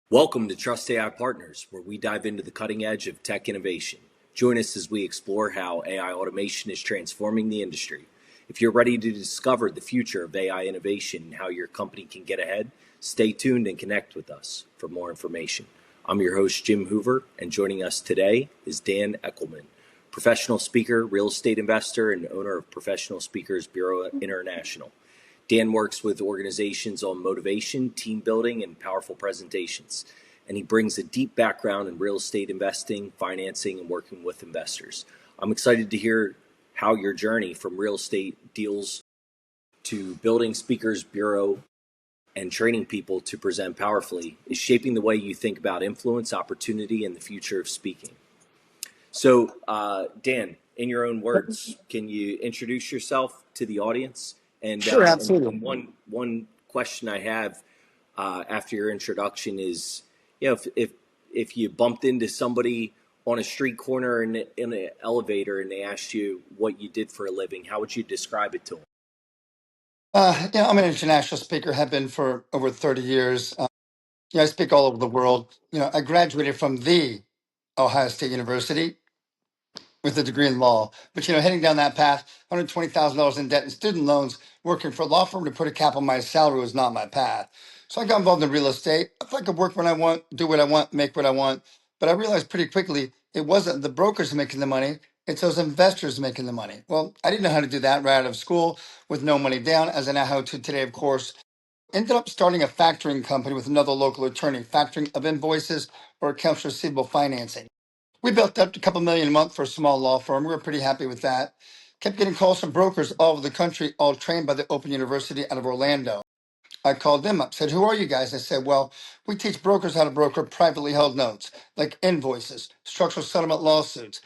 Welcome to Trust AI Partners, where we dive into the cutting edge of tech innovation. Join us as we explore how AI automation is transforming the industry. If you're ready to discover the future of AI innovation and how your company can get ahead, stay tuned and connect with us for more information. I'm your host, Jim Hoover, and joining us today is Dan Eckelman, professional speaker, real estate investor, and owner of Professional Speakers Bureau International. Dan works with organizations on motivation, team building, and powerful presentations. And he brings a deep background in real estate investing, financing, and working with investors. I'm excited to hear how your journey from real estate deals to building Speakers Bureau and training people to present powerfully is shaping the way you think about influence, opportunity, and the future of speaking. So, Dan, in your own words, can you introduce yourself to the audience? And, Sure, and absolutely. one question I have after your introduction is, you know, if you bumped into somebody on a street corner in an elevator and they asked you what you did for a living, how would you describe it to them? I'm an international speaker, have been for over 30 years. I speak all over the world. I graduated from the Ohio State University with a degree in law. But, heading down that path, $120,000 in debt and student loans, working for a law firm to put a cap on my salary was not my path. So I got involved in real estate. I thought I could work when I want, do what I want, make what I want. But I realized pretty quickly it wasn't the brokers making the money. It's those investors making the money. Well, I didn't know how to do that right out of school with no money down, as I know how to today, of course. Ended up starting a factoring company with another local attorney, factoring of invoices or accounts receivable financing. We built up to a couple million a month for a small law firm. We were pretty happy with that. Kept getting calls from brokers all over the country, all trained by the Open University out of Orlando. I called them up, said, "Who are you guys?" I said, "Well, we teach brokers how to broker privately held notes, like invoices, structural settlement lawsuits,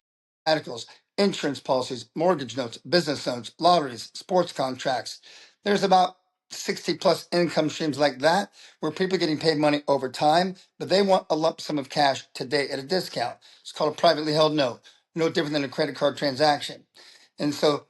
articles, insurance policies, mortgage notes, business notes, lotteries, sports contracts." There's about 60 plus income streams like that where people are getting paid money over time, but they want a lump sum of cash today at a discount. It's called a privately held note, no different than a credit card transaction. And so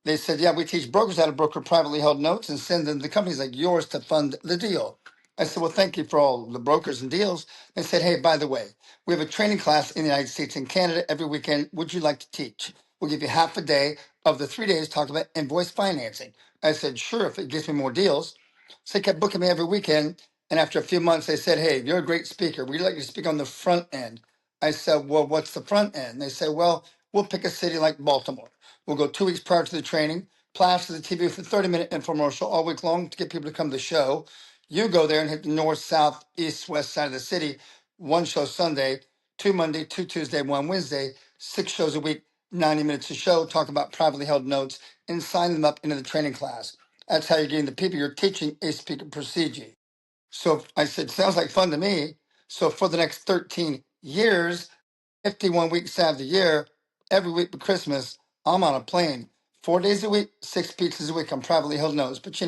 they said, "Yeah, we teach brokers how to broker privately held notes and send them to companies like yours to fund the deal." I said, "Well, thank you for all the brokers and deals." They said, "Hey, by the way, we have a training class in the United States and Canada every weekend. Would you like to teach? We'll give you half a day of the 3 days talking about invoice financing." I said, "Sure, if it gives me more deals." So they kept booking me every weekend. And after a few months, they said, "Hey, you're a great speaker. We'd like you to speak on the front end." I said, "Well, what's the front end?" They said, "Well, we'll pick a city like Baltimore. We'll go 2 weeks prior to the training, plaster the TV with a 30-minute infomercial all week long to get people to come to the show. You go there and hit the north, south, east, west side of the city. One show Sunday, two Monday, two Tuesday, one Wednesday, 6 shows a week, 90 minutes a show, talk about privately held notes, and sign them up into the training class. That's how you're getting the people you're teaching a speaker procedure." So I said, "Sounds like fun to me." So for the next 13 years, 51 weeks out of the year, every week but Christmas, I'm on a plane 4 days a week, 6 pizzas a week. I'm privately held notes. But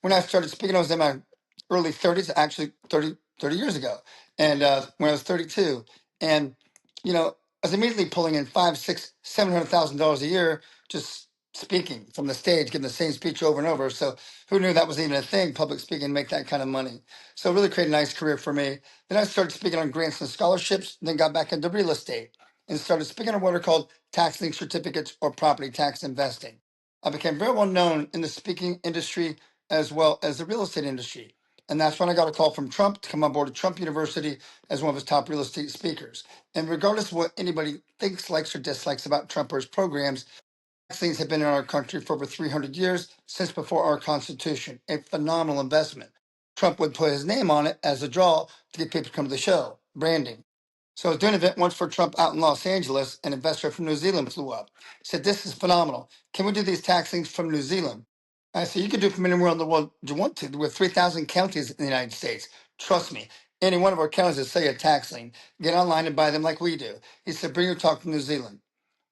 when I started speaking, I was in my early 30s, actually 30 years ago. And when I was 32, and I was immediately pulling in five, six, $700,000 a year just speaking from the stage, giving the same speech over and over. So who knew that was even a thing, public speaking, make that kind of money. So it really created a nice career for me. Then I started speaking on grants and scholarships, then got back into real estate and started speaking on what are called tax lien certificates or property tax investing. I became very well known in the speaking industry as well as the real estate industry. And that's when I got a call from Trump to come on board at Trump University as one of his top real estate speakers. And regardless of what anybody thinks, likes, or dislikes about Trump or his programs, tax liens have been in our country for over 300 years, since before our Constitution. A phenomenal investment. Trump would put his name on it as a draw to get people to come to the show, branding. So I was doing an event once for Trump out in Los Angeles. An investor from New Zealand flew up. Said, "This is phenomenal. Can we do these tax liens from New Zealand?" I said, "You can do it from anywhere in the world you want to. We're 3,000 counties in the United States. Trust me, any one of our counties that say a tax lien, get online and buy them like we do." He said, "Bring your talk from New Zealand."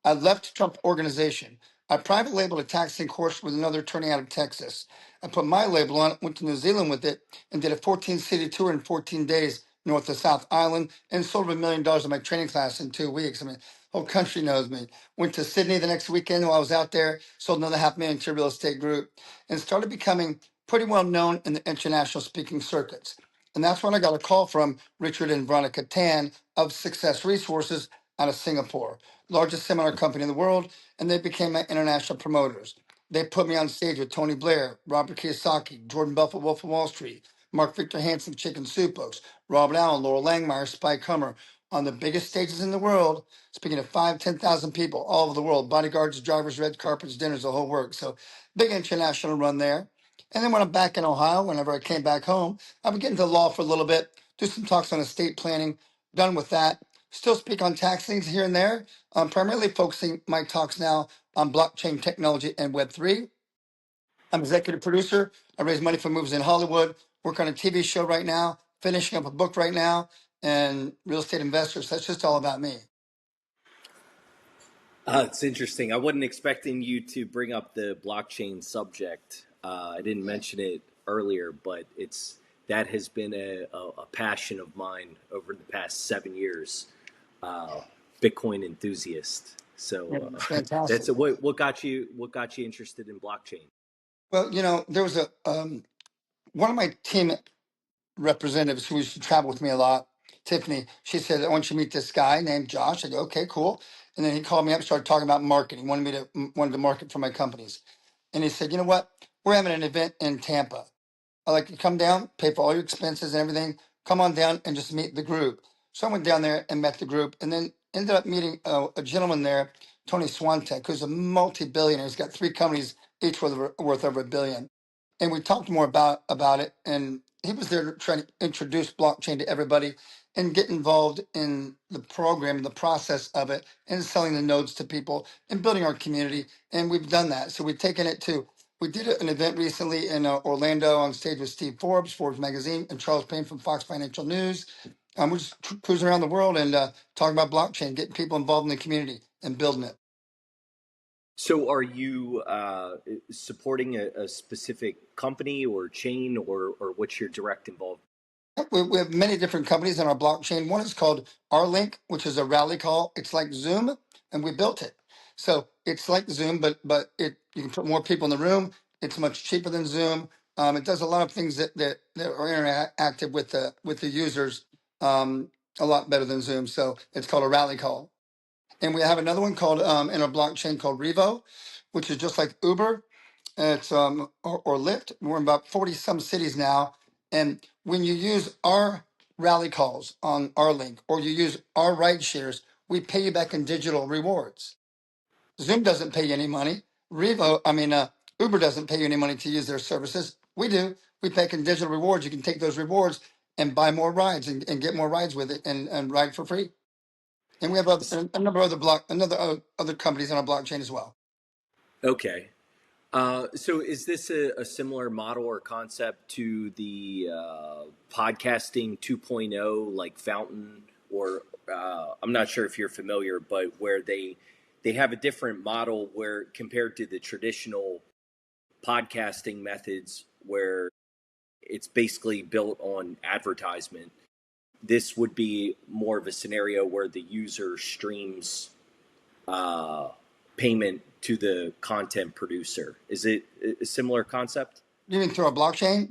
I left Trump organization. I private labeled a tax lien course with another attorney out of Texas. I put my label on it, went to New Zealand with it, and did a 14-city tour in 14 days, north to South Island, and sold $1 million in my training class in 2 weeks. I mean, whole country knows me. Went to Sydney the next weekend while I was out there, sold another 500,000 to a real estate group, and started becoming pretty well known in the international speaking circuits. And that's when I got a call from Richard and Veronica Tan of Success Resources out of Singapore, largest seminar company in the world, and they became my international promoters. They put me on stage with Tony Blair, Robert Kiyosaki, Jordan Belfort, Wolf of Wall Street, Mark Victor Hansen, Chicken Soup Books, Robert Allen, Laurel Langmeyer, Spike Hummer, on the biggest stages in the world, speaking to 10,000 people all over the world, bodyguards, drivers, red carpets, dinners, the whole work. So big international run there. And then when I'm back in Ohio, whenever I came back home, I would get into law for a little bit, do some talks on estate planning, done with that. Still speak on tax things here and there. I'm primarily focusing my talks now on blockchain technology and Web3. I'm executive producer. I raise money for movies in Hollywood, work on a TV show right now, finishing up a book right now, and real estate investors. That's just all about me. It's interesting. I wasn't expecting you to bring up the blockchain subject. I didn't mention it earlier, but that has been a passion of mine over the past 7 years. Bitcoin enthusiast. Yeah, So fantastic. what got you interested in blockchain? Well, there was one of my team representatives who used to travel with me a lot, Tiffany. She said, "I want you to meet this guy named Josh." I go, "Okay, cool." And then he called me up, started talking about marketing, wanted to market for my companies. And he said, "You know what? We're having an event in Tampa. I like to come down, pay for all your expenses and everything. Come on down and just meet the group." So I went down there and met the group, and then ended up meeting a gentleman there, Tony Swantek, who's a multi-billionaire. He's got three companies, each worth over $1 billion. And we talked more about it. And he was there to try to introduce blockchain to everybody and get involved in the program, the process of it, and selling the nodes to people and building our community. And we've done that. So we've taken it to. We did an event recently in Orlando on stage with Steve Forbes, Forbes Magazine, and Charles Payne from Fox Financial News. We're just cruising around the world and talking about blockchain, getting people involved in the community and building it. So are you supporting a specific company or chain, or what's your direct involvement? We have many different companies in our blockchain. One is called R-Link, which is a rally call. It's like Zoom, and we built it. So it's like Zoom, but you can put more people in the room. It's much cheaper than Zoom. It does a lot of things that are interactive with the users, a lot better than Zoom. So it's called a rally call. And we have another one called in our blockchain called Revo, which is just like Uber. It's or Lyft. We're in about 40 some cities now. And when you use our rally calls on our link or you use our ride shares, we pay you back in digital rewards. Zoom doesn't pay you any money. Uber doesn't pay you any money to use their services. We do. We pay in digital rewards. You can take those rewards and buy more rides and get more rides with it and ride for free. And we have a number of other companies on our blockchain as well. Okay. So is this a similar model or concept to the podcasting 2.0, like Fountain, or I'm not sure if you're familiar, but where they have a different model where compared to the traditional podcasting methods where it's basically built on advertisement. This would be more of a scenario where the user streams uh, payment to the content producer. Is it a similar concept? You mean through our blockchain?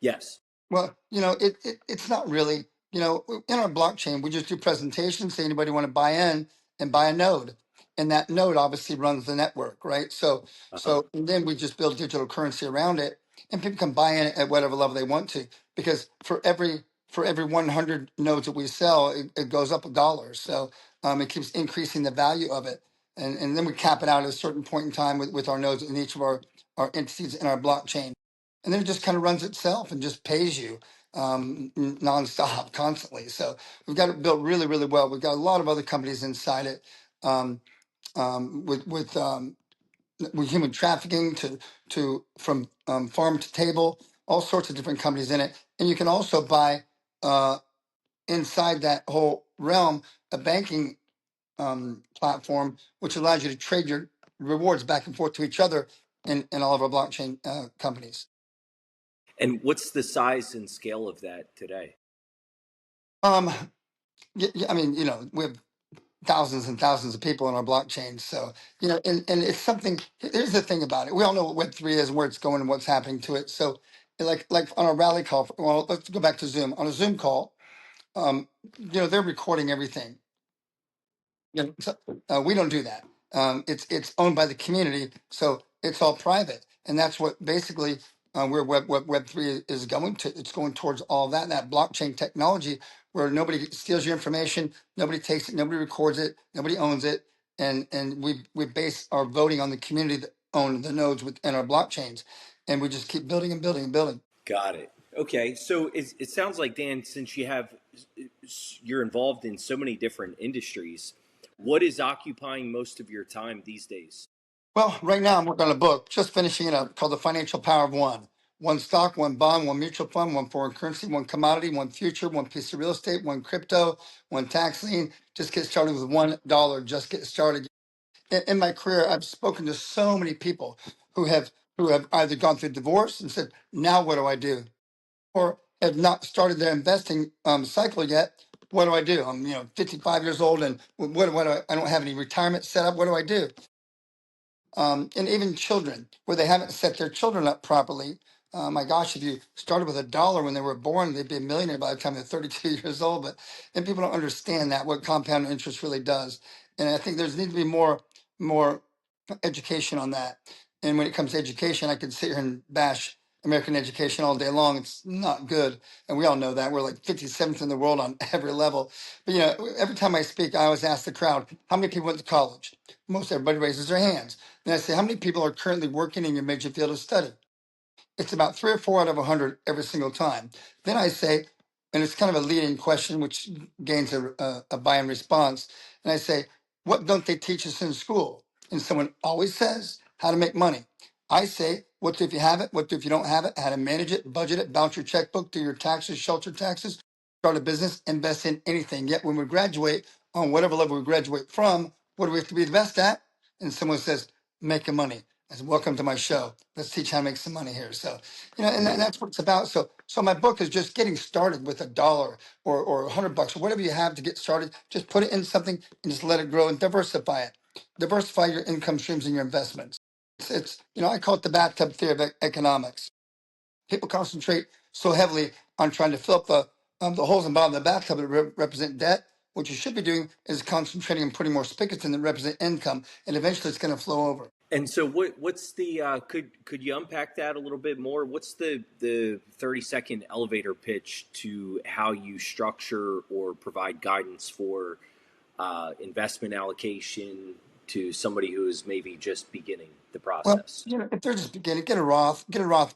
Yes. Well, it's not really. In our blockchain, we just do presentations. Say anybody want to buy in and buy a node, and that node obviously runs the network, right? So, Uh-huh. and then we just build digital currency around it, and people can buy in at whatever level they want to. Because for every 100 nodes that we sell, it goes up $1. So it keeps increasing the value of it, and then we cap it out at a certain point in time with our nodes in each of our entities in our blockchain, and then it just kind of runs itself and just pays you nonstop, constantly. So we've got it built really, really well. We've got a lot of other companies inside it, um, with human trafficking to from farm to table, all sorts of different companies in it. And you can also buy inside that whole realm a banking platform, which allows you to trade your rewards back and forth to each other in all of our blockchain companies. And what's the size and scale of that today? Um, I mean, we have thousands and thousands of people in our blockchain. So, and it's something, here's the thing about it. We all know what Web3 is and where it's going and what's happening to it. So like on a rally call. Well, let's go back to Zoom. On a Zoom call, they're recording everything. So, we don't do that. It's owned by the community, so it's all private, and that's what basically where Web3 is going to. It's going towards all that blockchain technology, where nobody steals your information, nobody takes it, nobody records it, nobody owns it, and we base our voting on the community that own the nodes within our blockchains, and we just keep building and building and building. Got it. Okay, so it sounds like, Dan, since you're involved in so many different industries, what is occupying most of your time these days? Well, right now I'm working on a book, just finishing it up, called The Financial Power of One. One stock, one bond, one mutual fund, one foreign currency, one commodity, one future, one piece of real estate, one crypto, one tax lien. Just get started with $1. Just get started. In my career, I've spoken to so many people who have either gone through divorce and said, "Now what do I do?" or have not started their investing cycle yet. What do I do? I'm 55 years old, and I don't have any retirement set up. What do I do? And even children, where they haven't set their children up properly. My gosh, if you started with $1 when they were born, they'd be a millionaire by the time they're 32 years old. And people don't understand that, what compound interest really does. And I think there's need to be more education on that. And when it comes to education, I could sit here and bash American education all day long. It's not good. And we all know that. We're like 57th in the world on every level. But every time I speak, I always ask the crowd, how many people went to college? Most everybody raises their hands. And I say, how many people are currently working in your major field of study? It's about 3 or 4 out of 100 every single time. Then I say, and it's kind of a leading question, which gains a buy-in response. And I say, what don't they teach us in school? And someone always says, how to make money. I say, what if you have it? What if you don't have it? How to manage it, budget it, balance your checkbook, do your taxes, shelter taxes, start a business, invest in anything. Yet when we graduate, on whatever level we graduate from, what do we have to be the best at? And someone says, making money. I said, welcome to my show. Let's teach how to make some money here. So, and that's what it's about. So my book is just getting started with $1 or $100 or whatever you have to get started. Just put it in something and just let it grow and diversify it. Diversify your income streams and your investments. It's I call it the bathtub theory of economics. People concentrate so heavily on trying to fill up the holes in the bottom of the bathtub that represent debt. What you should be doing is concentrating on putting more spigots in that represent income, and eventually it's going to flow over. And so, what's the could you unpack that a little bit more? What's the 30-second elevator pitch to how you structure or provide guidance for investment allocation to somebody who is maybe just beginning the Well, process? if they're just beginning, get a Roth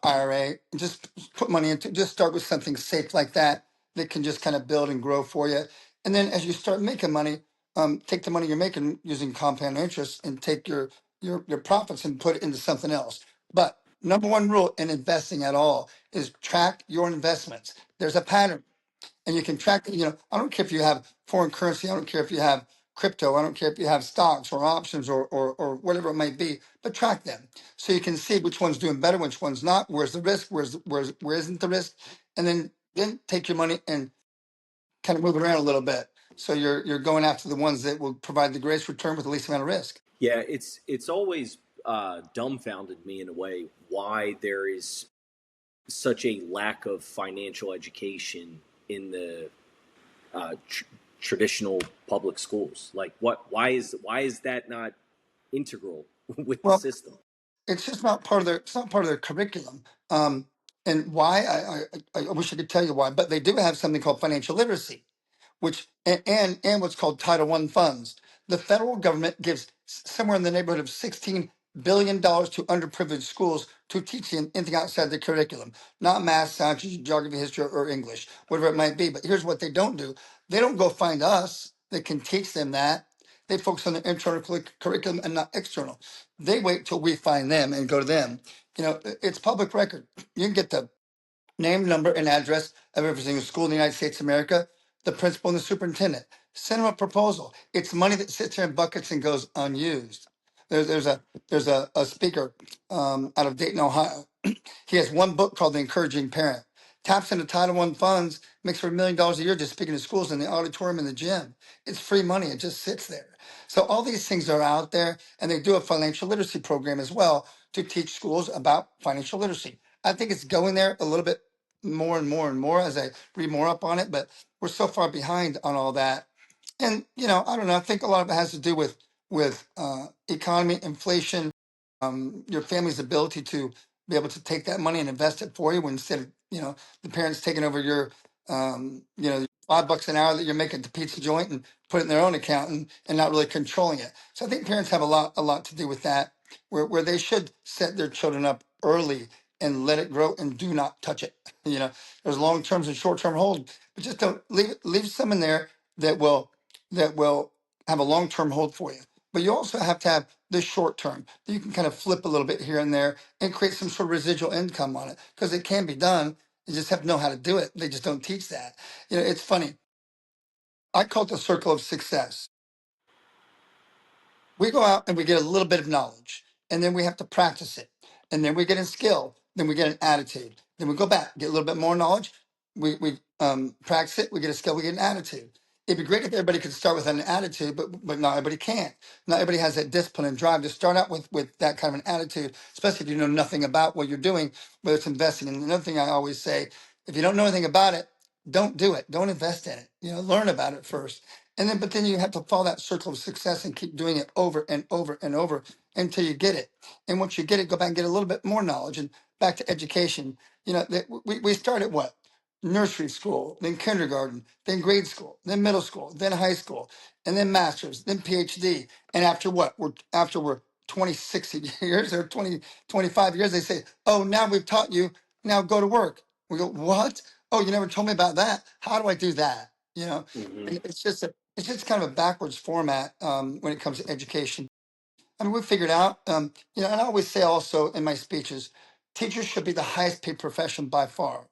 IRA, and just put money into. Just start with something safe like that can just kind of build and grow for you. And then as you start making money, take the money you're making using compound interest and take your profits and put it into something else. But number one rule in investing at all is track your investments. There's a pattern and you can track it. I don't care if you have foreign currency, I don't care if you have crypto, I don't care if you have stocks or options or whatever it might be, but track them so you can see which one's doing better, which one's not, where's the risk, where isn't the risk, and then take your money and kind of move it around a little bit. So you're going after the ones that will provide the greatest return with the least amount of risk. Yeah, it's always dumbfounded me in a way why there is such a lack of financial education in the traditional public schools. Like, why is that not integral with the Well, system? it's just not part of their curriculum. And why I wish I could tell you why, but they do have something called financial literacy, which and what's called Title I funds. The federal government gives somewhere in the neighborhood of $16 billion to underprivileged schools to teach them anything outside the curriculum, not math, science, geography, history, or English, whatever it might be. But here's what they don't do: they don't go find us that can teach them that. They focus on the internal curriculum and not external. They wait till we find them and go to them. It's public record. You can get the name, number, and address of every single school in the United States of America, the principal and the superintendent. Send them a proposal. It's money that sits here in buckets and goes unused. There's a speaker out of Dayton, Ohio. He has one book called The Encouraging Parent. Taps into Title I funds, makes for $1 million a year just speaking to schools in the auditorium and the gym. It's free money. It just sits there. So all these things are out there, and they do a financial literacy program as well to teach schools about financial literacy. I think it's going there a little bit more and more and more as I read more up on it, but we're so far behind on all that. And I don't know. I think a lot of it has to do with economy, inflation, your family's ability to be able to take that money and invest it for you, when instead of the parents taking over your $5 an hour that you're making at the pizza joint and put it in their own account, and not really controlling it. So I think parents have a lot to do with that, where they should set their children up early and let it grow and do not touch it. There's long terms and short term hold, but just don't leave some in there that will have a long term hold for you. But you also have to have the short term that you can kind of flip a little bit here and there and create some sort of residual income on it, because it can be done. You just have to know how to do it. They just don't teach that. It's funny. I call it the circle of success. We go out and we get a little bit of knowledge, and then we have to practice it, and then we get a skill, then we get an attitude, then we go back, get a little bit more knowledge, we practice it, we get a skill, we get an attitude. It'd be great if everybody could start with an attitude, but not everybody can. Not everybody has that discipline and drive to start out with that kind of an attitude, especially if you know nothing about what you're doing, whether it's investing. And another thing I always say, if you don't know anything about it, don't do it. Don't invest in it. Learn about it first. But then you have to follow that circle of success and keep doing it over and over and over until you get it. And once you get it, go back and get a little bit more knowledge. And back to education, we start at what? Nursery school, then kindergarten, then grade school, then middle school, then high school, and then master's, then PhD. And after what? After we're 26 years or 20, 25 years, they say, oh, now we've taught you, now go to work. We go, what? Oh, you never told me about that. How do I do that? Hmm. And it's just kind of a backwards format when it comes to education. I mean, we figured out, and I always say also in my speeches, teachers should be the highest paid profession by far.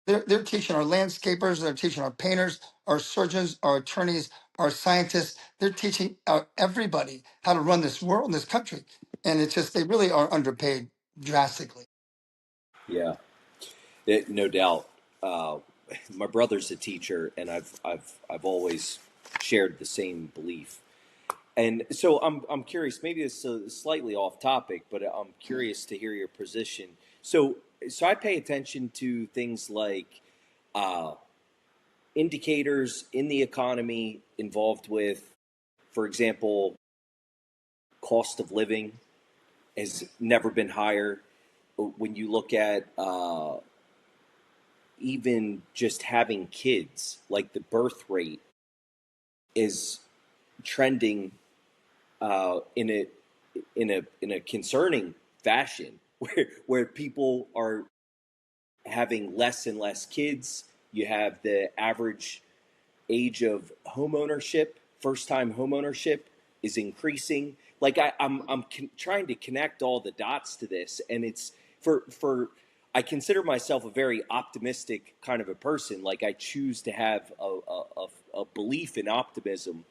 They're teaching our landscapers, they're teaching our painters, our surgeons, our attorneys, our scientists. They're teaching everybody how to run this world, this country. And it's just, they really are underpaid drastically. Yeah, no doubt. Uh, my brother's a teacher, and I've always shared the same belief. And so I'm curious. Maybe it's slightly off topic, but I'm curious to hear your position. So I pay attention to things like uh, indicators in the economy involved with, for example, cost of living has never been higher. When you look at even just having kids, like the birth rate is trending in a concerning fashion, where people are having less and less kids. You have the average age of home ownership, first time home ownership, is increasing. Like I'm trying to connect all the dots to this, and it's for I consider myself a very optimistic kind of a person. Like I choose to have a belief in optimism,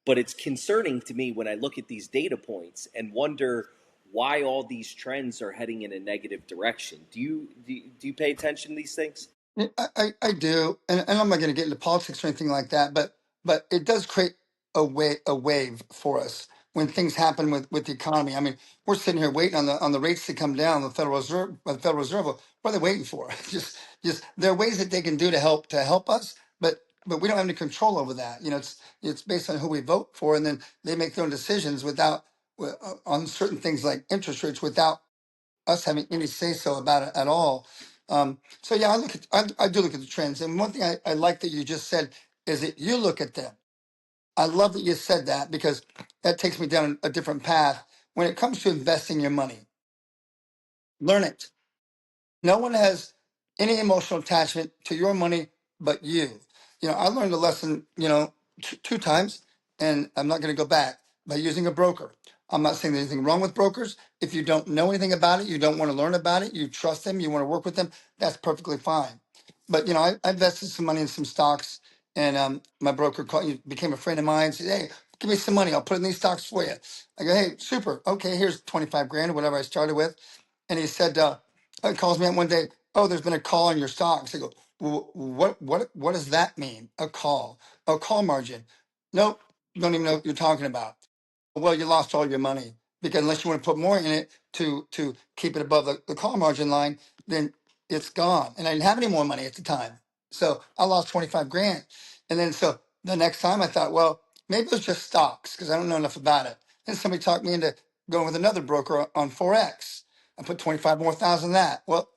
but it's concerning to me when I look at these data points and wonder why all these trends are heading in a negative direction. Do you pay attention to these things? Yeah, I do, and I'm not going to get into politics or anything like that, but it does create a wave for us when things happen with the economy. I mean, we're sitting here waiting on the rates to come down. The Federal Reserve, what are they waiting for? Just there are ways that they can do to help us, but we don't have any control over that. It's based on who we vote for, and then they make their own decisions on certain things like interest rates without us having any say so about it at all. So yeah, I do look at the trends, and one thing I like that you just said is that you look at them. I love that you said that, because that takes me down a different path. When it comes to investing your money, learn it. No one has any emotional attachment to your money but you. I learned a lesson, two times, and I'm not going to go back, by using a broker. I'm not saying there's anything wrong with brokers. If you don't know anything about it, you don't want to learn about it, you trust them, you want to work with them, that's perfectly fine. But I invested some money in some stocks, and my broker became a friend of mine. Said, "Hey, give me some money. I'll put it in these stocks for you." I go, "Hey, super. Okay, here's 25 grand or whatever I started with." And he said, he calls me up one day. "Oh, there's been a call on your stocks." I go, What does that mean? A call? A call margin? Nope. Don't even know what you're talking about. Well, you lost all your money, because unless you want to put more in it to keep it above the call margin line, then it's gone. And I didn't have any more money at the time. So I lost 25 grand. And then so the next time I thought, well, maybe it was just stocks because I don't know enough about it. Then somebody talked me into going with another broker on Forex. I put 25 more thousand in that. Well,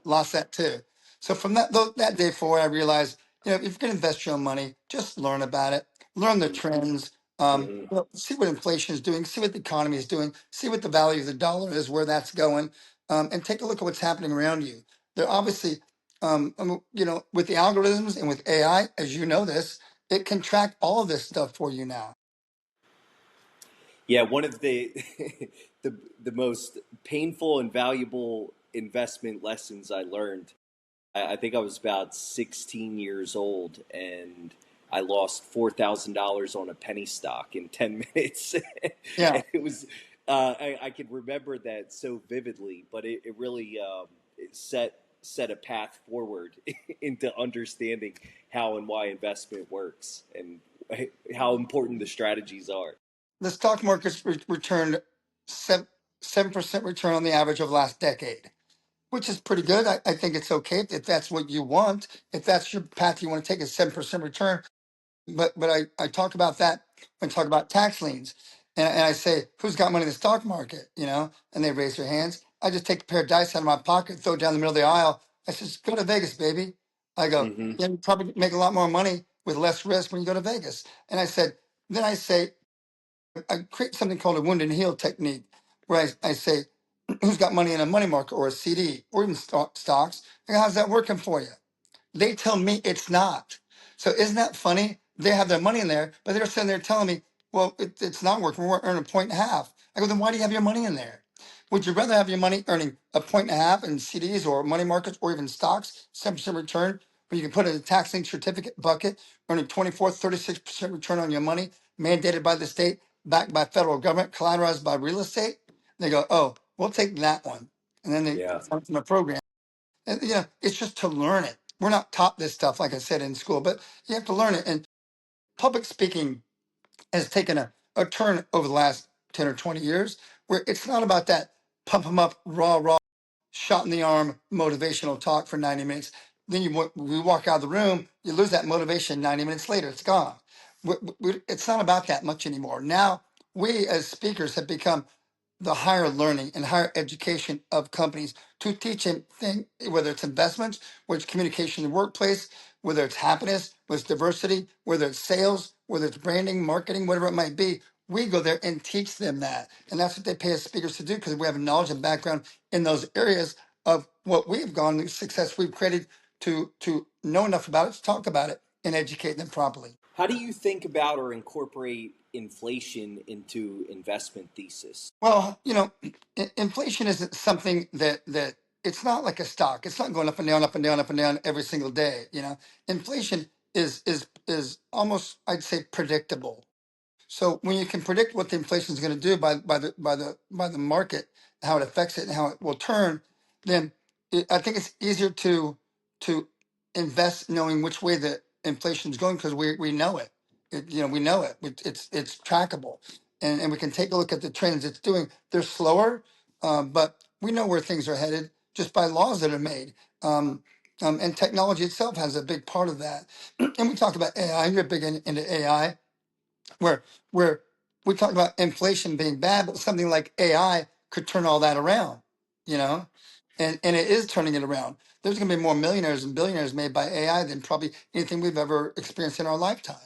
lost that too. So from that day forward, I realized, if you're going to invest your own money, just learn about it, learn the trends, Mm-hmm. see what inflation is doing, see what the economy is doing, see what the value of the dollar is, where that's going, and take a look at what's happening around you. They're obviously, with the algorithms and with AI, as you know this, it can track all of this stuff for you now. Yeah, one of the the most painful and valuable investment lessons I learned. I think I was about 16 years old, and I lost $4,000 on a penny stock in 10 minutes. Yeah. And it was I can remember that so vividly, but it really it set a path forward into understanding how and why investment works and how important the strategies are. The stock market's returned 7% return on the average of the last decade, which is pretty good. I think it's okay if that's what you want. If that's your path you want to take, a 7% return. But I talk about that when I talk about tax liens. And I say, who's got money in the stock market? And they raise their hands. I just take a pair of dice out of my pocket, throw it down the middle of the aisle. I says, go to Vegas, baby. I go, Hmm. yeah, you probably make a lot more money with less risk when you go to Vegas. And then I say, I create something called a wound and heal technique, where I say, who's got money in a money market or a CD or even stocks? I go, how's that working for you? They tell me it's not. So isn't that funny? They have their money in there, but they're sitting there telling me, well, it's not working. We're earning a point and a half. I go, then why do you have your money in there? Would you rather have your money earning a point and a half in CDs or money markets or even stocks, 7% return, where you can put it in a tax link certificate bucket, earning 24, 36% return on your money, mandated by the state, backed by federal government, collateralized by real estate? They go, oh, we'll take that one. And then they Yeah. from a program. And it's just to learn it. We're not taught this stuff, like I said, in school, but you have to learn it. And public speaking has taken a turn over the last 10 or 20 years, where it's not about that pump 'em up, raw, shot in the arm motivational talk for 90 minutes. Then we walk out of the room, you lose that motivation 90 minutes later, it's gone. It's not about that much anymore. Now, we as speakers have become the higher learning and higher education of companies to teach them things, whether it's investments, whether it's communication in the workplace, whether it's happiness, whether it's diversity, whether it's sales, whether it's branding, marketing, whatever it might be. We go there and teach them that. And that's what they pay us speakers to do, because we have knowledge and background in those areas of what we've gone, the success we've created, to know enough about it, to talk about it, and educate them properly. How do you think about or incorporate inflation into investment thesis? Well, inflation isn't something that it's not like a stock. It's not going up and down, up and down, up and down every single day. Inflation is almost, I'd say, predictable. So when you can predict what the inflation is going to do by the market, how it affects it and how it will turn, then I think it's easier to invest knowing which way the inflation is going, because we know it. We know it. It's trackable, and we can take a look at the trends it's doing. They're slower, but we know where things are headed just by laws that are made. And technology itself has a big part of that. And we talk about AI. You're big into AI, where we talk about inflation being bad, but something like AI could turn all that around, you know, and it is turning it around. There's going to be more millionaires and billionaires made by AI than probably anything we've ever experienced in our lifetime.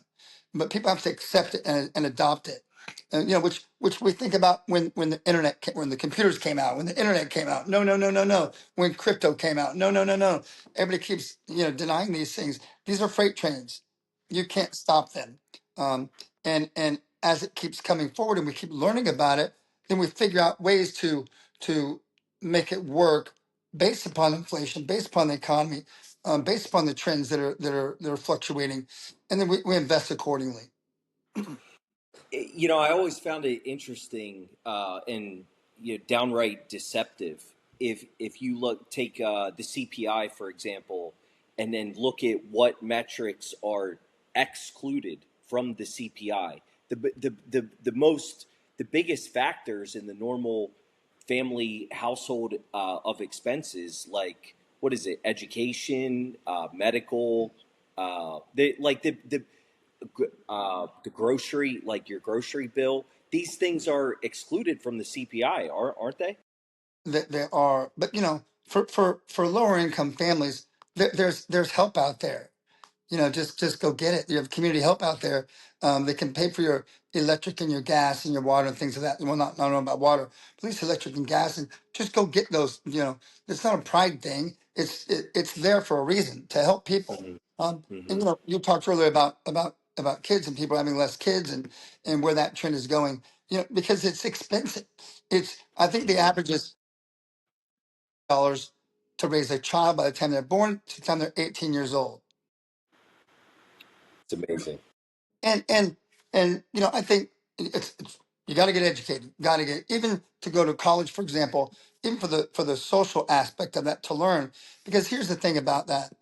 But people have to accept it and adopt it. And, which we think about when the internet when the computers came out, when the internet came out. No, no, no, no, no. When crypto came out. No, no, no, no. Everybody keeps denying these things. These are freight trains. You can't stop them. And as it keeps coming forward and we keep learning about it, then we figure out ways to make it work based upon inflation, based upon the economy, based upon the trends that are fluctuating, and then we invest accordingly. I always found it interesting and downright deceptive. If you take the CPI for example, and then look at what metrics are excluded from the CPI, the biggest factors in the normal family household of expenses, like what is it, education, medical, the grocery, like your grocery bill. These things are excluded from the CPI, aren't they? That there are, but for lower income families, there's help out there. Just go get it. You have community help out there. They can pay for your electric and your gas and your water and things of that. Well, not know about water, but at least electric and gas, and just go get those. It's not a pride thing. It's there for a reason to help people. Hmm. And Hmm. you talked earlier about kids and people having less kids and where that trend is going. Because it's expensive. I think the Hmm. average is dollars to raise a child by the time they're born to the time they're 18 years old. It's amazing. And I think it's you got to get educated, got to get even to go to college, for example, even for the social aspect of that to learn. Because here's the thing about that: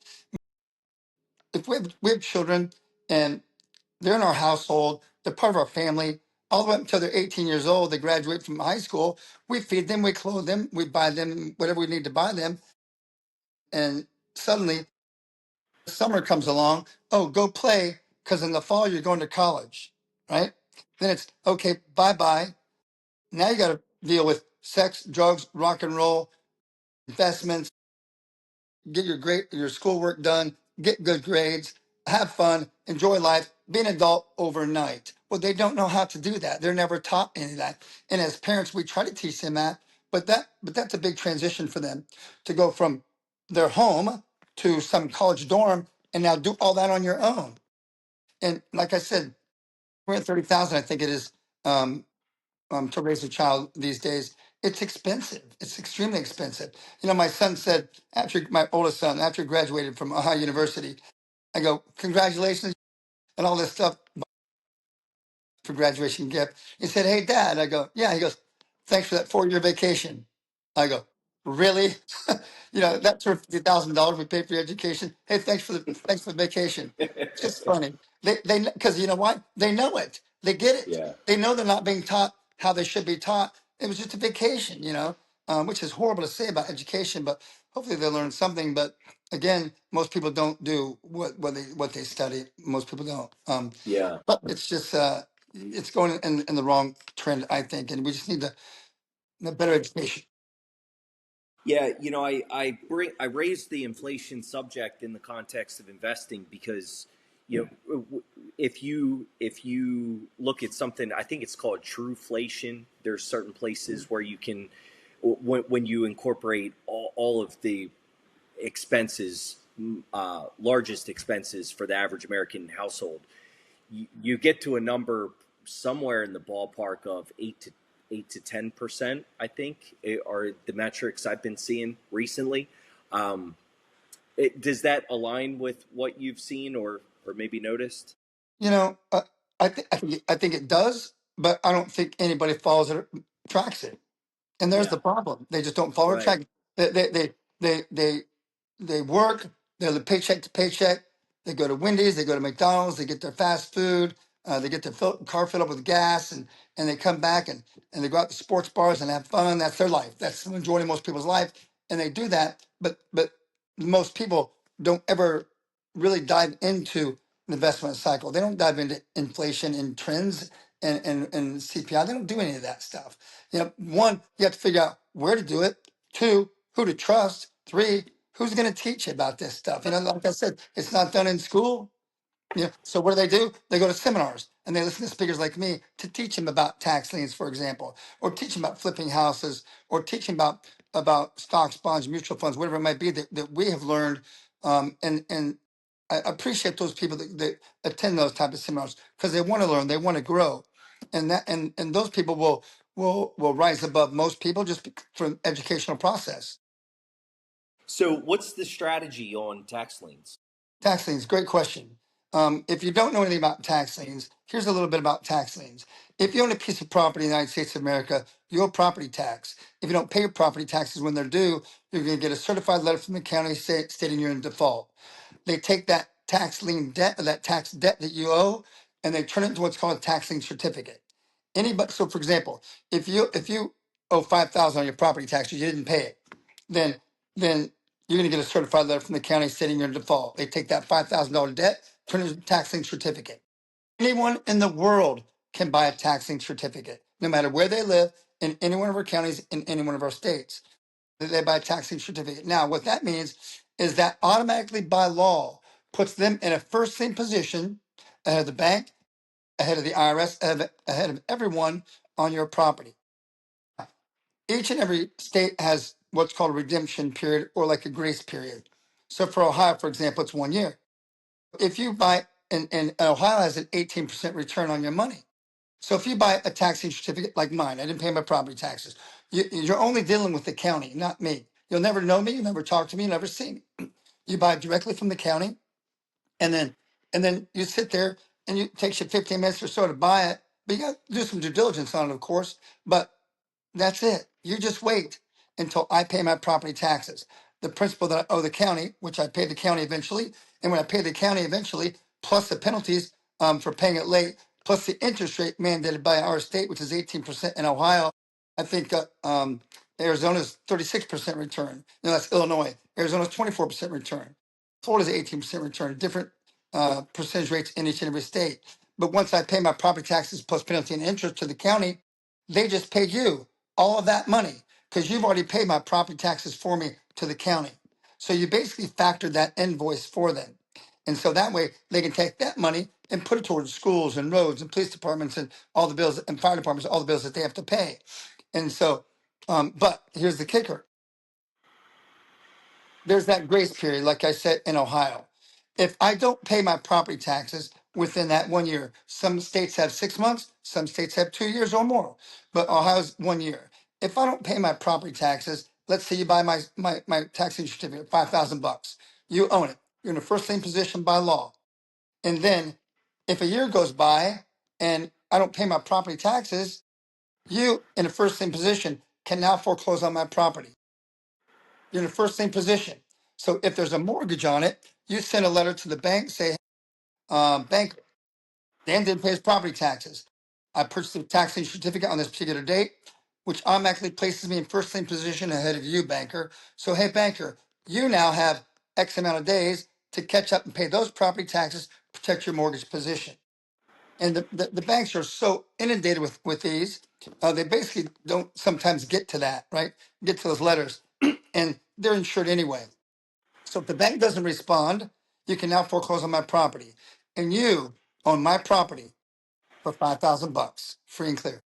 if we have children and they're in our household, they're part of our family. All the way up until they're 18 years old, they graduate from high school. We feed them, we clothe them, we buy them whatever we need to buy them. And suddenly, summer comes along. Oh, go play, because in the fall you're going to college, right? Then it's okay, bye bye. Now you got to deal with sex, drugs, rock and roll, investments, get your schoolwork done, get good grades, have fun, enjoy life, be an adult overnight. Well, they don't know how to do that. They're never taught any of that. And as parents, we try to teach them that, but that's a big transition for them to go from their home to some college dorm and now do all that on your own. And like I said, we're at 30,000, I think it is. To raise a child these days. It's expensive. It's extremely expensive. My son said my oldest son, after he graduated from Ohio University, I go, congratulations and all this stuff for graduation gift. He said, hey, Dad. I go, yeah. He goes, thanks for that 4-year vacation. I go, really? That's for $50,000 we paid for your education. Hey, thanks for the vacation. It's just funny. They because you know why? They know it. They get it. Yeah. They know they're not being taught how they should be taught. It was just a vacation, which is horrible to say about education, but hopefully they learn something. But again, most people don't do what they study. Most people don't. Yeah. But it's just it's going in the wrong trend, I think, and we just need a better education. Yeah, I raised the inflation subject in the context of investing because if you look at something, I think it's called trueflation. There's certain places where you can when you incorporate all of the expenses, largest expenses for the average American household, you get to a number somewhere in the ballpark of 8 to 10%. I think are the metrics I've been seeing recently. Um, does that align with what you've seen or maybe noticed? You know, I think it does, but I don't think anybody follows it, tracks it. And there's Yeah. the problem. They just don't follow or Right. track. They work. They live paycheck to paycheck. They go to Wendy's. They go to McDonald's. They get their fast food. They get their car filled up with gas, and they come back and they go out to sports bars and have fun. That's their life. That's the majority of most people's life, and they do that. But most people don't ever really dive into the investment cycle. They don't dive into inflation and trends and CPI. They don't do any of that stuff. One, you have to figure out where to do it. Two, who to trust. Three, who's going to teach you about this stuff. Like I said, it's not done in school. So what do? They go to seminars and they listen to speakers like me to teach them about tax liens, for example, or teach them about flipping houses, or teach them about stocks, bonds, mutual funds, whatever it might be that we have learned. And I appreciate those people that attend those type of seminars because they want to learn, they want to grow, and those people will rise above most people just from educational process. So, what's the strategy on tax liens? Tax liens, great question. If you don't know anything about tax liens, here's a little bit about tax liens. If you own a piece of property in the United States of America, you owe property tax. If you don't pay your property taxes when they're due, you're going to get a certified letter from the county stating you're in default. They take that tax lien debt or that tax debt that you owe, and they turn it into what's called a tax lien certificate. Anybody, so for example, if you owe 5,000 on your property taxes, you didn't pay it, then then you're going to get a certified letter from the county stating you're in default. They take that $5,000 debt, turn it into a taxing certificate. Anyone in the world can buy a taxing certificate, no matter where they live, in any one of our counties, in any one of our states. They buy a taxing certificate. Now, what that means is that automatically by law puts them in a first thing position ahead of the bank, ahead of the IRS, ahead of everyone on your property. Each and every state has what's called a redemption period or like a grace period. So for Ohio, for example, it's 1 year. If you buy, and Ohio has an 18% return on your money. So if you buy a taxing certificate like mine, I didn't pay my property taxes. You're only dealing with the county, not me. You'll never know me. You'll never talk to me. You'll never see me. You buy it directly from the county, and then you sit there, and it takes you 15 minutes or so to buy it. But you got to do some due diligence on it, of course. But that's it. You just wait until I pay my property taxes. The principal that I owe the county, which I pay the county eventually, and when I pay the county eventually, plus the penalties for paying it late, plus the interest rate mandated by our state, which is 18% in Ohio. I think Arizona's 36% return. No, that's Illinois. Arizona's 24% return. Florida's 18% return. Different percentage rates in each and every state. But once I pay my property taxes plus penalty and interest to the county, they just pay you all of that money because you've already paid my property taxes for me to the county. So you basically factored that invoice for them. And so that way they can take that money and put it towards schools and roads and police departments and all the bills and fire departments, all the bills that they have to pay. And so, but here's the kicker. There's that grace period, like I said, in Ohio. If I don't pay my property taxes within that 1 year, some states have 6 months, some states have 2 years or more, but Ohio's 1 year. If I don't pay my property taxes, let's say you buy my taxing certificate, $5,000, you own it. You're in a first lien position by law. And then if a year goes by and I don't pay my property taxes, you in a first lien position can now foreclose on my property. You're in the first same position. So if there's a mortgage on it, you send a letter to the bank, say, bank, Dan didn't pay his property taxes. I purchased a taxing certificate on this particular date, which automatically places me in first same position ahead of you, banker. So, hey, banker, you now have X amount of days to catch up and pay those property taxes, protect your mortgage position. And the banks are so inundated with these, they basically don't sometimes get to that, right? Get to those letters, and they're insured anyway. So if the bank doesn't respond, you can now foreclose on my property, and you own my property for $5,000, free and clear.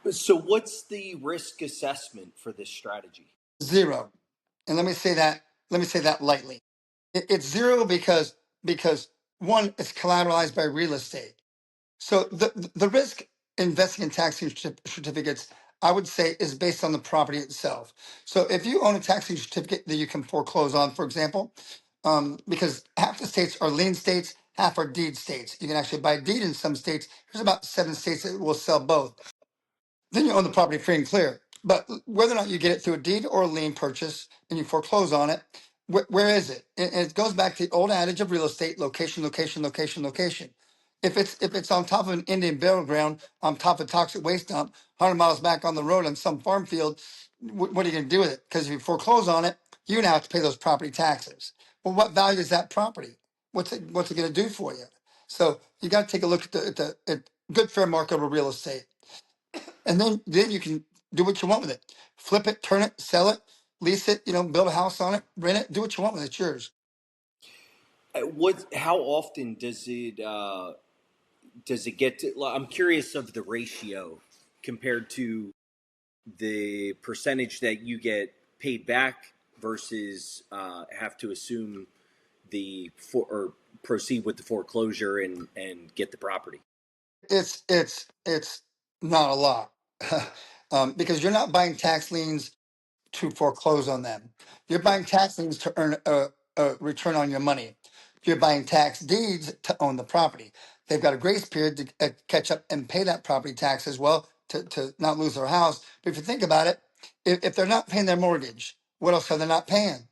So, what's the risk assessment for this strategy? Zero. And let me say that. Let me say that lightly. It's zero because one, it's collateralized by real estate. So the risk investing in taxing certificates, I would say, is based on the property itself. So if you own a taxing certificate that you can foreclose on, for example, because half the states are lien states, half are deed states. You can actually buy deed in some states. There's about 7 states that will sell both. Then you own the property free and clear. But whether or not you get it through a deed or a lien purchase and you foreclose on it, where is it? And it goes back to the old adage of real estate: location, location, location, location. If it's on top of an Indian burial ground, on top of a toxic waste dump, 100 miles back on the road on some farm field, what are you going to do with it? Because if you foreclose on it, you now have to pay those property taxes. Well, what value is that property? What's it going to do for you? So you got to take a look at at good fair market of real estate. And then you can do what you want with it. Flip it, turn it, sell it, lease it, build a house on it, rent it, do what you want with it. It's yours. What? How often does it get to? I'm curious of the ratio compared to the percentage that you get paid back versus have to assume or proceed with the foreclosure and get the property. It's not a lot. Because you're not buying tax liens to foreclose on them. You're buying tax liens to earn a return on your money. You're buying tax deeds to own the property. They've got a grace period to catch up and pay that property tax as well to not lose their house. But if you think about it, if they're not paying their mortgage, what else are they not paying?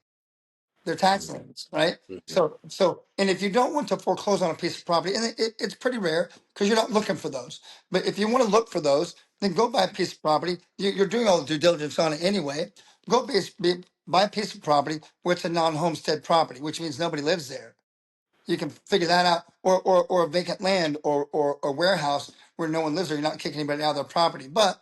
Their tax liens, right? Mm-hmm. So, and if you don't want to foreclose on a piece of property, and it's pretty rare because you're not looking for those. But if you want to look for those, then go buy a piece of property. You're doing all the due diligence on it anyway. Go buy a piece of property where it's a non-homestead property, which means nobody lives there. You can figure that out, or a vacant land, or a warehouse where no one lives there. You're not kicking anybody out of their property. But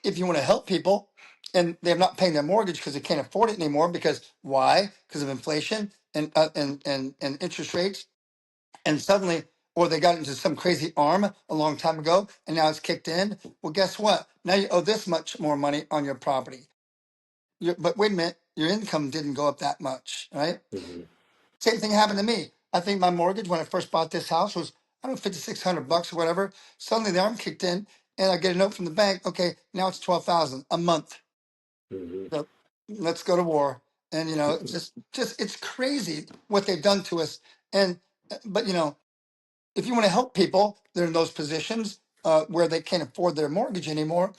if you want to help people and they're not paying their mortgage because they can't afford it anymore, because why? Because of inflation and interest rates, and suddenly, or they got into some crazy arm a long time ago and now it's kicked in. Well, guess what? Now you owe this much more money on your property. But wait a minute, your income didn't go up that much, right? Hmm. Same thing happened to me. I think my mortgage when I first bought this house was, I don't know, $5,600 or whatever. Suddenly the arm kicked in and I get a note from the bank. Okay, now it's 12,000 a month. Hmm. So let's go to war. And it's just it's crazy what they've done to us. And but if you want to help people that are in those positions where they can't afford their mortgage anymore,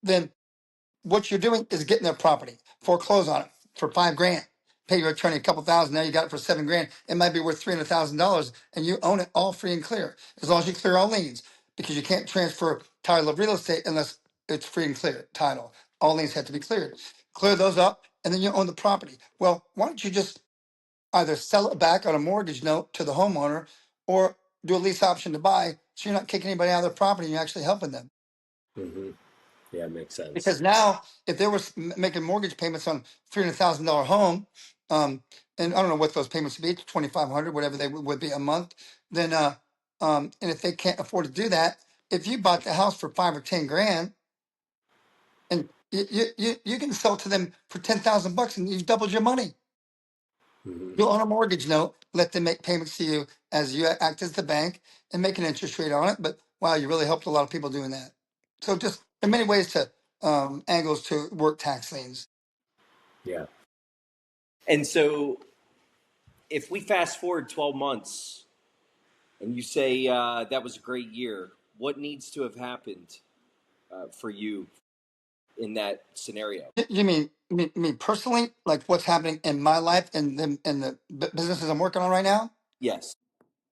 then what you're doing is getting their property, foreclose on it for $5,000, pay your attorney a couple thousand. Now you got it for $7,000. It might be worth $300,000, and you own it all free and clear as long as you clear all liens, because you can't transfer title of real estate unless it's free and clear title. All liens have to be cleared. Clear those up, and then you own the property. Well, why don't you just either sell it back on a mortgage note to the homeowner, or do a lease option to buy, so you're not kicking anybody out of their property, you're actually helping them. Hmm. Yeah, makes sense. Because now, if they were making mortgage payments on $300,000 home, and I don't know what those payments would be, 2,500, whatever they would be a month, then and if they can't afford to do that, if you bought the house for 5 or 10 grand, and you can sell to them for $10,000 and you've doubled your money. Hmm. You'll own a mortgage note, let them make payments to you as you act as the bank and make an interest rate on it. But wow, you really helped a lot of people doing that. So just there are many ways to angles to work tax liens. Yeah. And so if we fast forward 12 months and you say that was a great year, what needs to have happened for you in that scenario? You mean me personally, like what's happening in my life and the businesses I'm working on right now? Yes.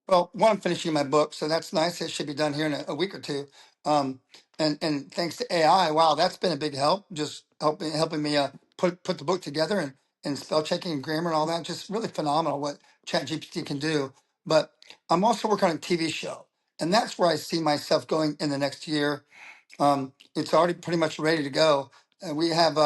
Well, one, I'm finishing my book, so that's nice. It should be done here in a week or two. Um, and thanks to AI, wow, that's been a big help. Just helping me put the book together and spell checking and grammar and all that. Just really phenomenal what ChatGPT can do. But I'm also working on a TV show, and that's where I see myself going in the next year. It's already pretty much ready to go. We have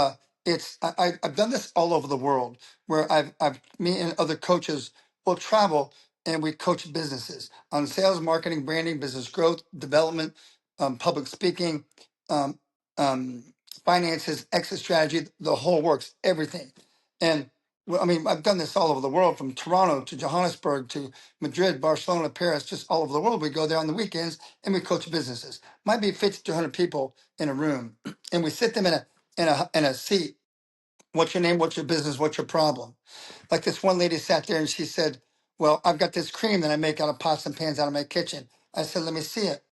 I've done this all over the world where I've me and other coaches will travel and we coach businesses on sales, marketing, branding, business growth, development, public speaking, um, finances, exit strategy, the whole works, everything. And well, I mean, I've done this all over the world, from Toronto to Johannesburg to Madrid, Barcelona, Paris, just all over the world. We go there on the weekends and we coach businesses. Might be 50 to 100 people in a room, and we sit them in a seat. What's your name? What's your business? What's your problem? Like this one lady sat there and she said, "Well, I've got this cream that I make out of pots and pans out of my kitchen." I said, "Let me see it."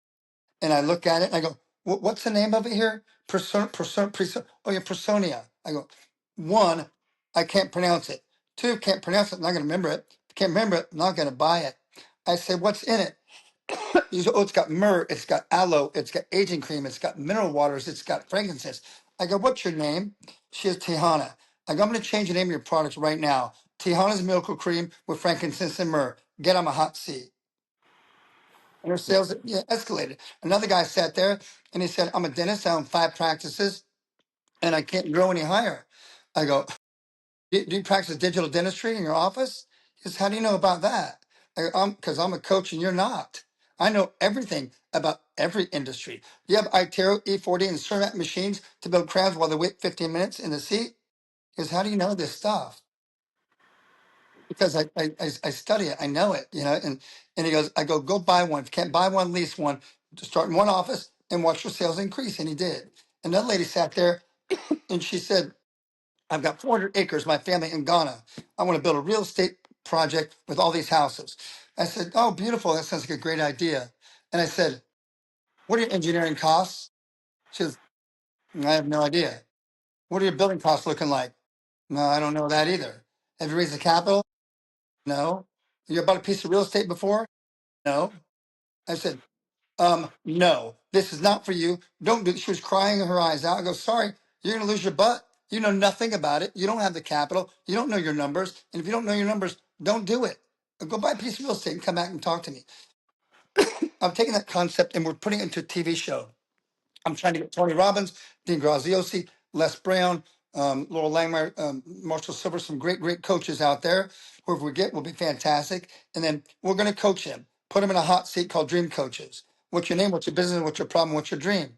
And I look at it and I go, What's the name of it here? Oh, yeah, Personia." I go, one, I can't pronounce it. Two, can't pronounce it. I'm not going to remember it. Can't remember it. I'm not going to buy it. I said, "What's in it?" You say, "Oh, it's got myrrh. It's got aloe. It's got aging cream. It's got mineral waters. It's got frankincense." I go, "What's your name?" She is Tihana. I go, "I'm going to change the name of your product right now. Tihana's Miracle Cream with frankincense and myrrh. Get on a hot seat." And her sales, yeah, escalated. Another guy sat there and he said, "I'm a dentist. I own 5 practices and I can't grow any higher." I go, Do you practice digital dentistry in your office?" He says, "How do you know about that?" I go, "Because I'm a coach and you're not. I know everything about every industry. You have iTero, E40, and Cermat machines to build crabs while they wait 15 minutes in the seat?" He goes, "How do you know this stuff?" Because I study it, I know it, And he goes, I go buy one. If you can't buy one, lease one. Just start in one office and watch your sales increase. And he did. Another lady sat there and she said, "I've got 400 acres, my family in Ghana. I want to build a real estate project with all these houses." I said, "Oh, beautiful. That sounds like a great idea." And I said, "What are your engineering costs?" She says, "I have no idea." "What are your building costs looking like?" "No, I don't know that either." "Have you raised the capital?" "No." "You bought a piece of real estate before?" "No." I said, No, this is not for you. Don't do. She was crying her eyes out. I go, sorry, you're going to lose your butt. You know nothing about it. You don't have the capital. You don't know your numbers. And if you don't know your numbers, don't do it. Go buy a piece of real estate and come back and talk to me. I'm taking that concept and we're putting it into a TV show. I'm trying to get Tony Robbins, Dean Graziosi, Les Brown, Laurel Langmeyer, Marshall Silver, some great coaches out there. Whoever we get will be fantastic. And then we're going to coach him, put him in a hot seat called Dream Coaches. What's your name? What's your business? What's your problem? What's your dream?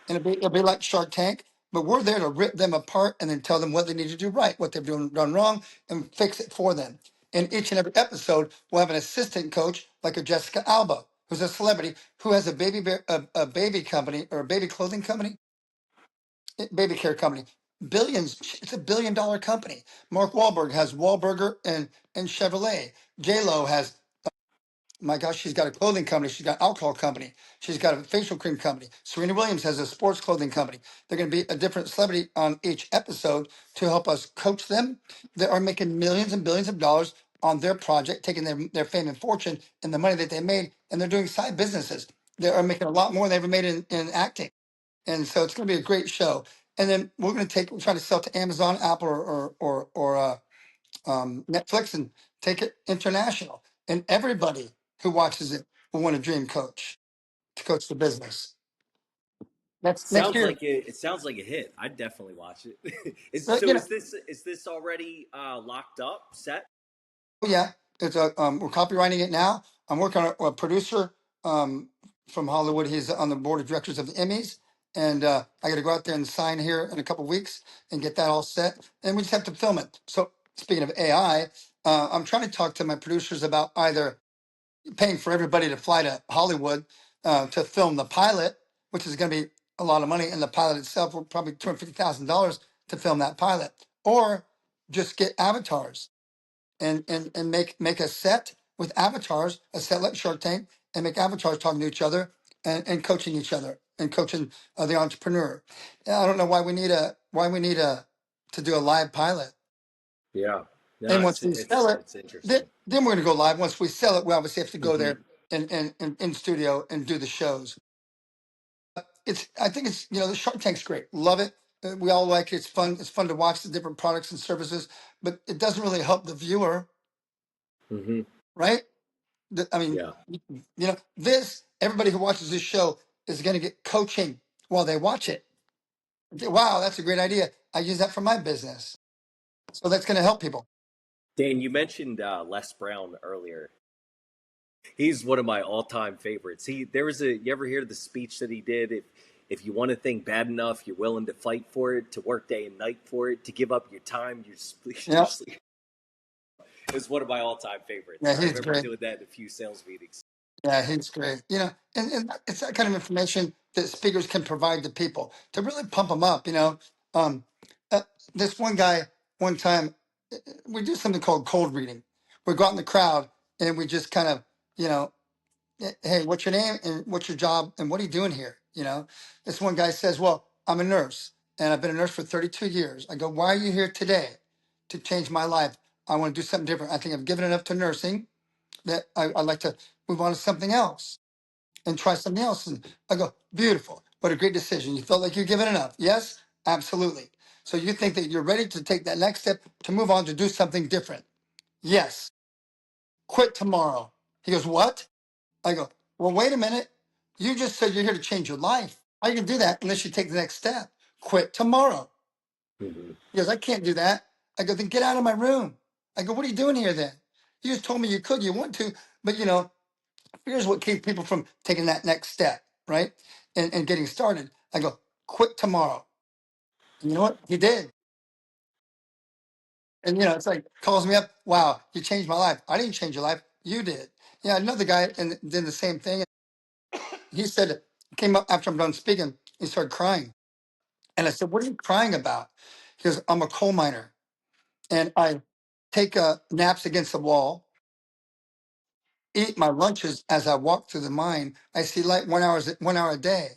And it'll be like Shark Tank, but we're there to rip them apart and then tell them what they need to do right, what they've done wrong, and fix it for them. In each and every episode, we'll have an assistant coach like a Jessica Alba, who's a celebrity who has a a baby company or a baby clothing company, baby care company. Billions. It's $1 billion company. Mark Wahlberg has Wahlburger and Chevrolet. J Lo has, my gosh, she's got a clothing company. She's got an alcohol company. She's got a facial cream company. Serena Williams has a sports clothing company. They're going to be a different celebrity on each episode to help us coach them. They are making millions and billions of dollars on their project, taking their fame and fortune and the money that they made, and they're doing side businesses. They are making a lot more than they ever made in acting. And so it's going to be a great show. And then we're trying to sell to Amazon, Apple, or Netflix, and take it international. And everybody who watches it will want a dream coach to coach the business. That's next Sounds year. like it. It sounds like a hit. I'd definitely watch it. But, you know, Is this already locked up, set? oh, yeah, it's we're copywriting it now. I'm working on a producer from Hollywood. He's on the board of directors of the Emmys, and I got to go out there and sign here in a couple weeks and get that all set. And we just have to film it. So speaking of AI, I'm trying to talk to my producers about either paying for everybody to fly to Hollywood to film the pilot, which is going to be a lot of money, and the pilot itself will probably $250,000 to film that pilot, or just get avatars and make a set with avatars, a set like Shark Tank, and make avatars talking to each other and coaching each other and coaching the entrepreneur. Yeah, I don't know why we need a to do a live pilot. Yeah. And No, once we sell it, it's interesting. then we're going to go live. Once we sell it, we obviously have to go Hmm. there and in studio and do the shows. I think it's, the Shark Tank's great. Love it. We all like it. It's fun. It's fun to watch the different products and services, but it doesn't really help the viewer, Hmm. right? I mean, Yeah. this, everybody who watches this show is going to get coaching while they watch it. Okay, wow, that's a great idea. I use that for my business. So that's going to help people. Dan, you mentioned Les Brown earlier. He's one of my all-time favorites. You ever hear the speech that he did? If you want a thing bad enough, you're willing to fight for it, to work day and night for it, to give up your time, your sleep. Your Yeah. sleep. It's one of my all-time favorites. Yeah, I he's remember great. doing that in a few sales meetings. Yeah, he's great. And it's that kind of information that speakers can provide to people to really pump them up. Um, uh, this one guy, one time, we do something called cold reading. We go out in the crowd and we just kind of, you know, hey, what's your name and what's your job and what are you doing here? This one guy says, well, I'm a nurse and I've been a nurse for 32 years. I go, why are you here today? To change my life. I want to do something different. I think I've given enough to nursing that I'd like to move on to something else and try something else. And I go, beautiful. What a great decision. You felt like you're given enough. Yes, absolutely. So you think that you're ready to take that next step to move on to do something different. Yes. Quit tomorrow. He goes, what? I go, well, wait a minute. You just said you're here to change your life. How you can do that unless you take the next step? Quit tomorrow. Hmm. He goes, I can't do that. I go, then get out of my room. I go, what are you doing here then? You just told me you could, you want to, but here's what keeps people from taking that next step, right? And getting started. I go, quit tomorrow. And you know what? He did. And it's like calls me up, wow, you changed my life. I didn't change your life. You did. Yeah, another guy and did the same thing. He said, came up after I'm done speaking, he started crying. And I said, what are you crying about? He goes, I'm a coal miner and I take naps against the wall, eat my lunches as I walk through the mine. I see light 1 hour a day.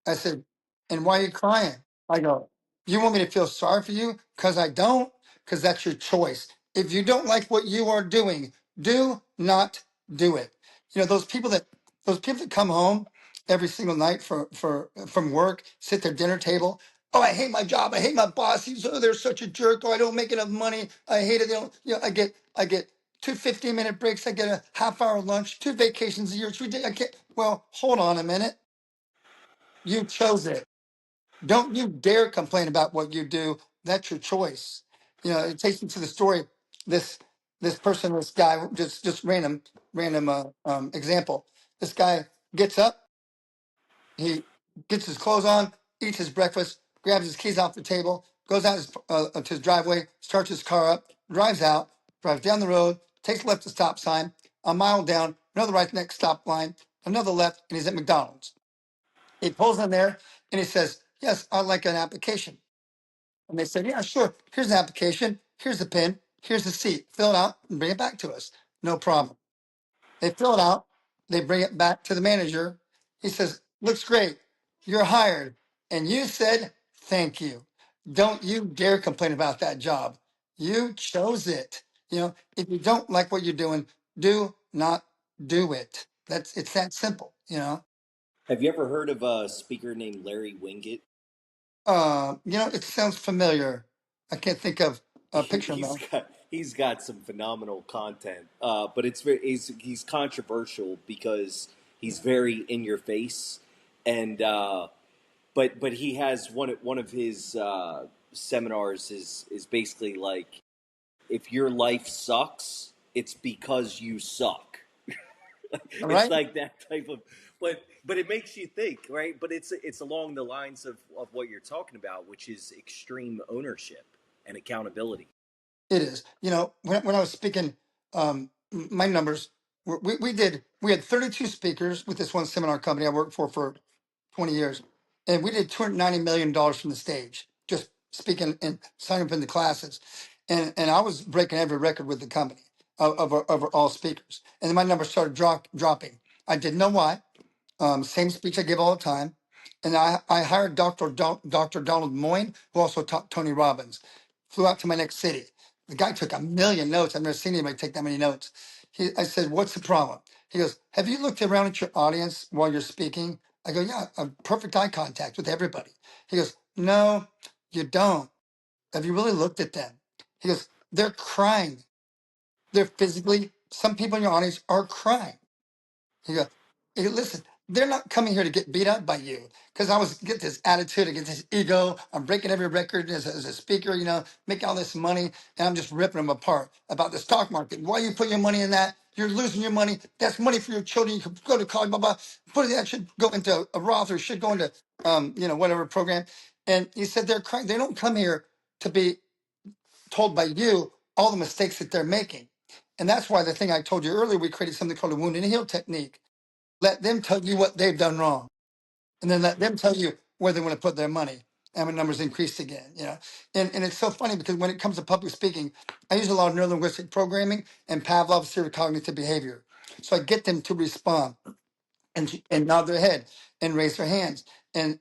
I said, and why are you crying? I go, you want me to feel sorry for you? Because I don't, because that's your choice. If you don't like what you are doing, do not do it. Those people that come home every single night from work, sit at their dinner table. Oh, I hate my job. I hate my boss. They're such a jerk. Oh, I don't make enough money. I hate it. They don't, I get two 15-minute breaks. I get a half-hour lunch, two vacations a year. It's ridiculous. I can't. Well, hold on a minute. You chose it. Don't you dare complain about what you do. That's your choice. It takes me to the story. This this guy, just random example. This guy gets up, he gets his clothes on, eats his breakfast, grabs his keys off the table, goes out to his driveway, starts his car up, drives out, drives down the road, takes a left at the stop sign, a mile down, another right next stop line, another left, and he's at McDonald's. He pulls in there and he says, "Yes, I'd like an application." And they said, "Yeah, sure. Here's an application. Here's the pen. Here's the seat. Fill it out and bring it back to us. No problem." They fill it out. They bring it back to the manager. He says, "Looks great. You're hired." And you said, "Thank you." Don't you dare complain about that job. You chose it. If you don't like what you're doing, do not do it. It's that simple. Have you ever heard of a speaker named Larry Winget? It sounds familiar. I can't think of a picture though. He's got some phenomenal content, but he's controversial because he's very in your face, and but he has one of his seminars is basically like, if your life sucks, it's because you suck. All It's right. like that type of, but it makes you think, right? But it's along the lines of what you're talking about, which is extreme ownership and accountability. It is. When I was speaking, my numbers, we had 32 speakers with this one seminar company I worked for 20 years. And we did $290 million from the stage, just speaking and signing up in the classes. And I was breaking every record with the company of all speakers. And then my numbers started dropping. I didn't know why. Same speech I give all the time. And I hired Dr. Donald Moyne, who also taught Tony Robbins. Flew out to my next city. The guy took a million notes. I've never seen anybody take that many notes. I said, "What's the problem?" He goes, "Have you looked around at your audience while you're speaking?" I go, "Yeah, I have perfect eye contact with everybody." He goes, "No, you don't. Have you really looked at them?" He goes, "They're crying. Some people in your audience are crying." He goes, "Listen, they're not coming here to get beat up by you." Because I was get this attitude, I get this ego. I'm breaking every record as a speaker, making all this money, and I'm just ripping them apart about the stock market. Why you put your money in that? You're losing your money. That's money for your children. You could go to college, blah blah. That should go into a Roth or should go into whatever program. And he said they're crying. They don't come here to be told by you all the mistakes that they're making. And that's why the thing I told you earlier, we created something called a wound and heal technique. Let them tell you what they've done wrong, and then let them tell you where they want to put their money. And my numbers increased again. And it's so funny because when it comes to public speaking, I use a lot of neurolinguistic programming and Pavlov's theory of cognitive behavior. So I get them to respond and nod their head and raise their hands and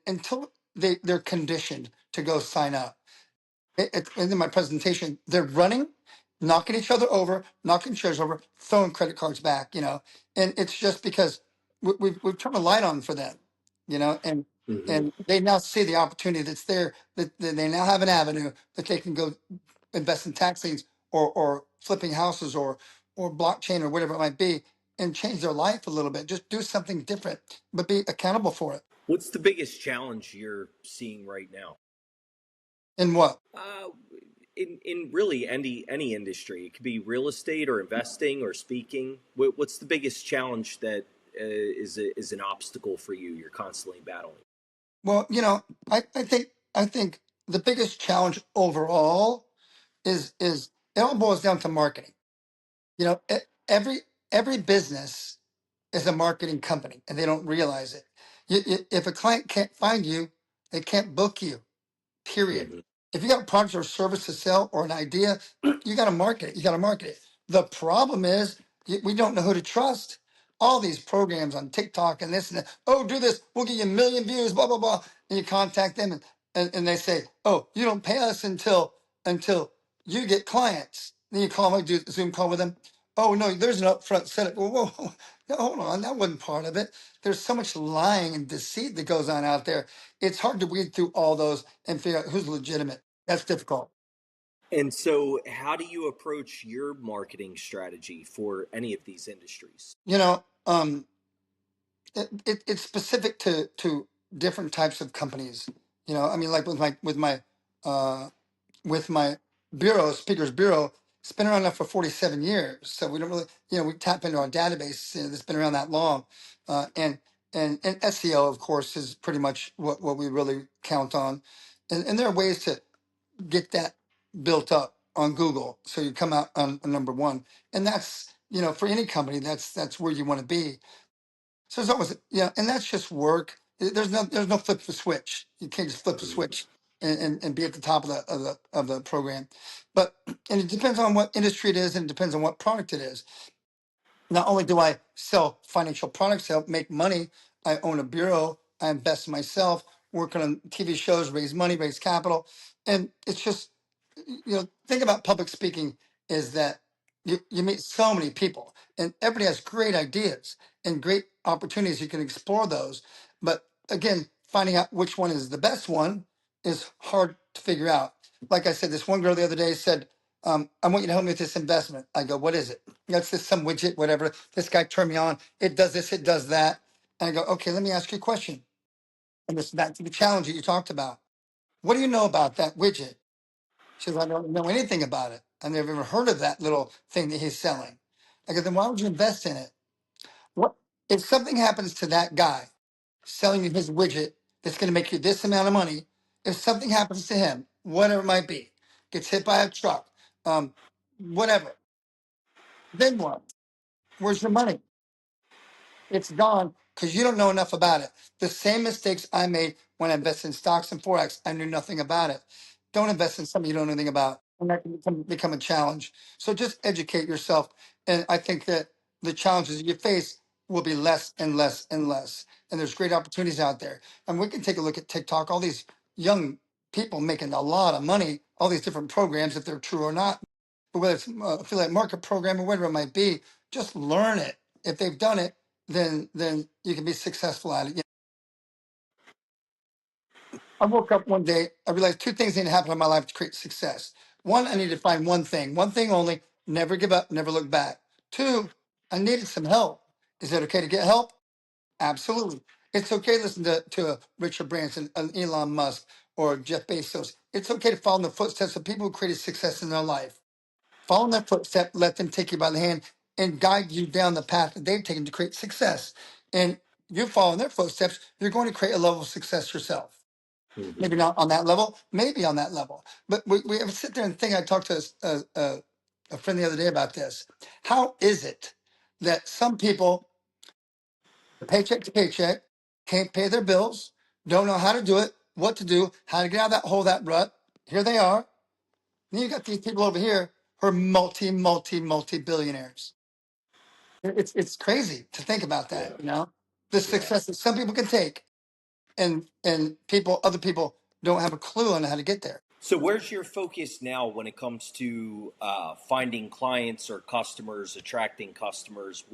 until they're conditioned to go sign up. In my presentation, they're running, knocking each other over, knocking chairs over, throwing credit cards back. And it's just because we've turned a light on for them, and Hmm. and they now see the opportunity that's there, that they now have an avenue that they can go invest in tax liens or flipping houses or blockchain or whatever it might be and change their life a little bit. Just do something different, but be accountable for it. What's the biggest challenge you're seeing right now? And what? Uh, in really any industry, it could be real estate or investing or speaking. What's the biggest challenge that is an obstacle for you? You're constantly battling. Well, I think the biggest challenge overall is it all boils down to marketing. Every business is a marketing company, and they don't realize it. If a client can't find you, they can't book you. Period. Hmm. If you got a product or service to sell or an idea, you got to market it. You got to market it. The problem is we don't know who to trust. All these programs on TikTok and this and that. Oh, do this. We'll give you a million views. Blah blah blah. And you contact them and they say, "Oh, you don't pay us until you get clients." Then you call them, do a Zoom call with them. Oh no, there's an upfront setup. Whoa, whoa, whoa. No, hold on, that wasn't part of it. There's so much lying and deceit that goes on out there. It's hard to weed through all those and figure out who's legitimate. That's difficult. And so, how do you approach your marketing strategy for any of these industries? You know, it's specific to different types of companies. You know, I mean, like uh, with my bureau, Speakers Bureau, it's been around now for 47 years. So we don't really, we tap into our database that's been around that long. And SEO, of course, is pretty much what we really count on. And there are ways to get that built up on Google. So you come out on number one. And that's, for any company, that's where you want to be. So there's always, and that's just work. There's no flip the switch. You can't just flip the Mhm. switch and be at the top of the program. But and it depends on what industry it is, and it depends on what product it is. Not only do I sell financial products to help make money, I own a bureau. I invest in myself, working on TV shows, raise money, raise capital, and it's just think about public speaking is that you meet so many people and everybody has great ideas and great opportunities. You can explore those. But again, finding out which one is the best one is hard to figure out. Like I said, this one girl the other day said, I want you to help me with this investment. I go, what is it? It's just some widget, whatever. This guy turned me on. It does this, it does that. And I go, okay, let me ask you a question. And this back to the challenge that you talked about. What do you know about that widget? She says, I don't know anything about it. I've never even heard of that little thing that he's selling. I go, then why would you invest in it? What if something happens to that guy selling you his widget that's going to make you this amount of money? If something happens to him, whatever it might be, gets hit by a truck, um, whatever, then what? Where's your money? It's gone because you don't know enough about it. The same mistakes I made when I invested in stocks and Forex, I knew nothing about it. Don't invest in something you don't know anything about. And that can become a challenge. So just educate yourself. And I think that the challenges you face will be less and less and less. And there's great opportunities out there. And we can take a look at TikTok, all these young people making a lot of money, all these different programs, if they're true or not. But whether it's affiliate market program or whatever it might be, just learn it. If they've done it, then you can be successful at it. I woke up one day, I realized two things need to happen in my life to create success. One, I need to find one thing only, never give up, never look back. Two, I needed some help. Is it okay to get help? Absolutely. It's okay to listen to Richard Branson, Elon Musk, or Jeff Bezos. It's okay to follow in the footsteps of people who created success in their life. Follow in their footsteps, let them take you by the hand and guide you down the path that they've taken to create success. And you follow in their footsteps, you're going to create a level of success yourself. Mhm. Maybe not on that level, maybe on that level. But we have to sit there and think. I talked to a friend the other day about this. How is it that some people, paycheck to paycheck, can't pay their bills, don't know how to do it, what to do, how to get out of that hole, that rut? Here they are. Then you got these people over here who are multi billionaires. It's crazy to think about Yeah. that. The Yeah. success that some people can take, and other people don't have a clue on how to get there. So, where's your focus now when it comes to finding clients or customers, attracting customers?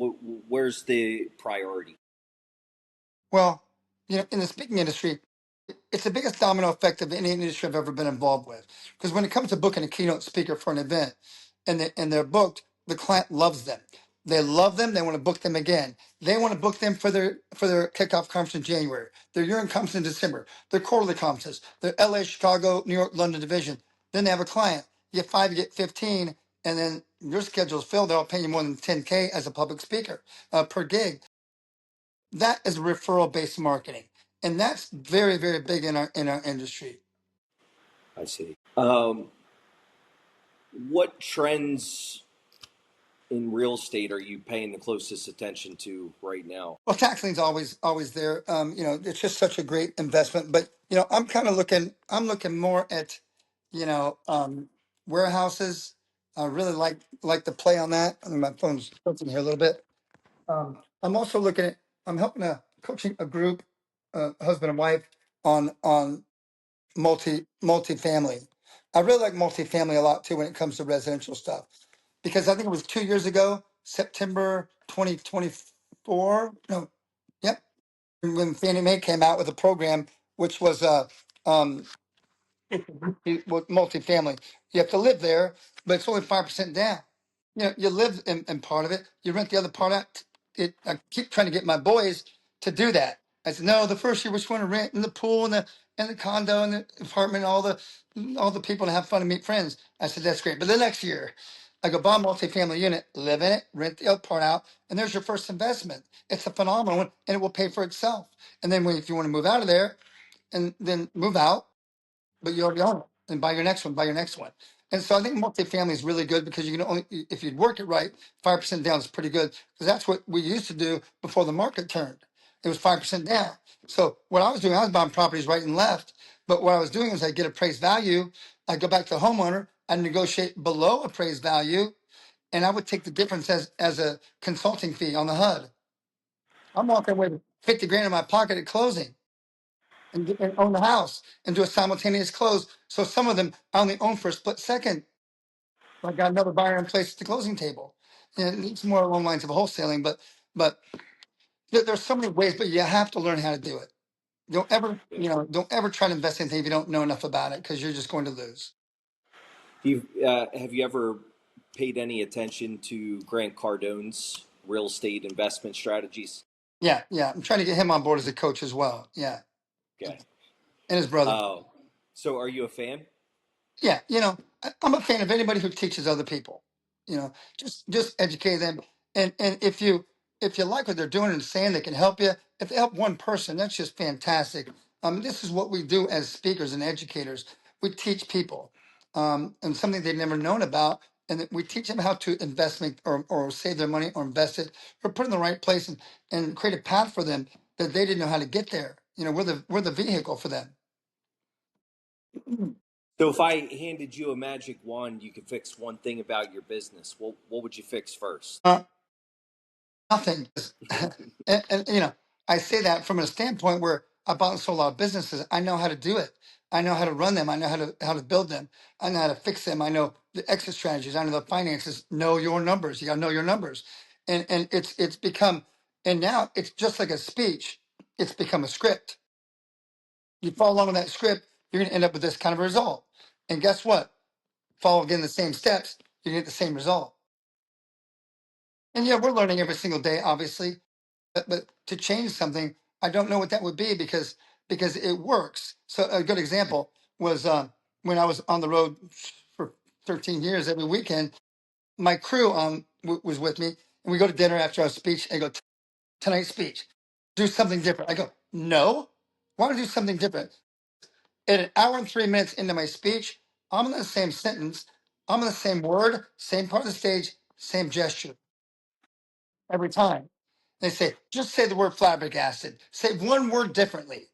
Where's the priority? Well, in the speaking industry, it's the biggest domino effect of any industry I've ever been involved with. Because when it comes to booking a keynote speaker for an event, and they're booked, the client loves them. They love them. They want to book them again. They want to book them for their kickoff conference in January, their year-end conference in December, their quarterly conferences, their LA, Chicago, New York, London division. Then they have a client. You get 5, you get 15, and then your schedule's filled. They're all paying you more than 10K as a public speaker per gig. That is referral based marketing, and that's very, very big in our industry. I see. What trends in real estate are you paying the closest attention to right now? Well, tax lien's always there. It's just such a great investment. But I'm kind of looking. I'm looking more at warehouses. I really like the play on that. I mean, my phone's tilting here a little bit. I'm also looking at. I'm helping coaching a group, husband and wife, on multifamily. I really like multifamily a lot too when it comes to residential stuff, because I think it was 2 years ago September 2024. No, yep. When Fannie Mae came out with a program, which was um, with multifamily, you have to live there, but it's only 5% down. You live in part of it. You rent the other part out. I keep trying to get my boys to do that. I said, no, the first year we just want to rent in the pool and the condo and the apartment, all the people to have fun and meet friends. I said, that's great. But the next year, I go buy a multifamily unit, live in it, rent the other part out, and there's your first investment. It's a phenomenal one, and it will pay for itself. And then if you want to move out of there, and then move out, but you already own it and buy your next one, buy your next one. And so I think multifamily is really good because you can only, if you work it right, 5% down is pretty good because that's what we used to do before the market turned. It was 5% down. So what I was doing, I was buying properties right and left. But what I was doing was I get appraised value. I go back to the homeowner, I negotiate below appraised value, and I would take the difference as a consulting fee on the HUD. I'm walking away with 50 grand in my pocket at closing and own the house and do a simultaneous close. So some of them I only own for a split second. I got another buyer in place at the closing table. And it's more along the lines of wholesaling, but there's so many ways, but you have to learn how to do it. Yeah. Don't ever try to invest in anything if you don't know enough about it because you're just going to lose. Have you ever paid any attention to Grant Cardone's real estate investment strategies? Yeah, yeah. I'm trying to get him on board as a coach as well. Yeah. Okay. And his brother. Oh, so are you a fan? Yeah, I'm a fan of anybody who teaches other people. Just educate them. And if you like what they're doing and saying they can help you, if they help one person, that's just fantastic. This is what we do as speakers and educators. We teach people, and something they've never known about, and that we teach them how to invest, or save their money, or invest it, or put it in the right place, and create a path for them that they didn't know how to get there. We're the vehicle for them. So if I handed you a magic wand, you could fix one thing about your business. What would you fix first? Uh, Nothing. And I say that from a standpoint where I bought and sold a lot of businesses. I know how to do it. I know how to run them. I know how to build them. I know how to fix them. I know the exit strategies. I know the finances. Know your numbers. You got to know your numbers. And it's become, and now it's just like a speech. It's become a script. You follow along with that script, you're going to end up with this kind of result. And guess what? Follow again the same steps, you get the same result. And yeah, we're learning every single day, obviously. But to change something, I don't know what that would be because it works. So a good example was when I was on the road for 13 years every weekend. My crew was with me, and we go to dinner after our speech. And I go, tonight's speech, do something different. I go, no, why don't I do something different? At an hour and 3 minutes into my speech, I'm in the same sentence, I'm in the same word, same part of the stage, same gesture every time. They say, just say the word flabbergasted. Say one word differently.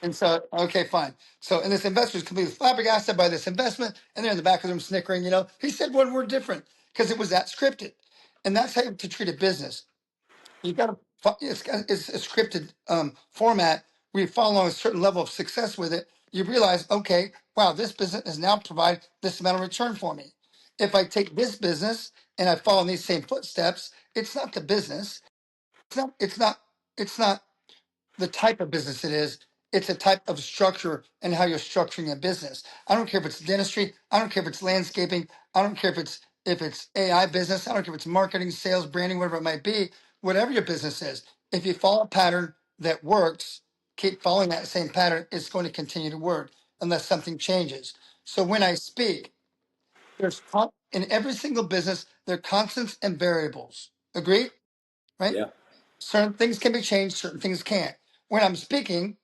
And so, okay, fine. So, and this investor is completely flabbergasted by this investment, and they're in the back of the room snickering. He said one word different because it was that scripted. And that's how to treat a business. You got to, it's a scripted format. We follow along a certain level of success with it. You realize, okay, wow, this business has now provided this amount of return for me. If I take this business and I follow in these same footsteps, it's not the business. It's not the type of business it is. It's a type of structure and how you're structuring a business. I don't care if it's dentistry. I don't care if it's landscaping. I don't care if it's AI business. I don't care if it's marketing, sales, branding, whatever it might be. Whatever your business is, if you follow a pattern that works, keep following that same pattern. It's going to continue to work unless something changes. So when I speak, in every single business there are constants and variables. Agreed, right? Yeah. Certain things can be changed, certain things can't. When I'm speaking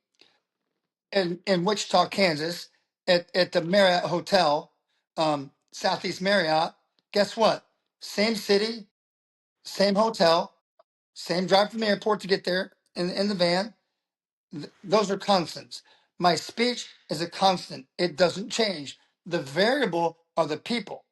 in Wichita, Kansas, at the Marriott Hotel, Southeast Marriott, guess what? Same city, same hotel, same drive from the airport to get there in the van. Those are constants. My speech is a constant. It doesn't change. The variable are the people.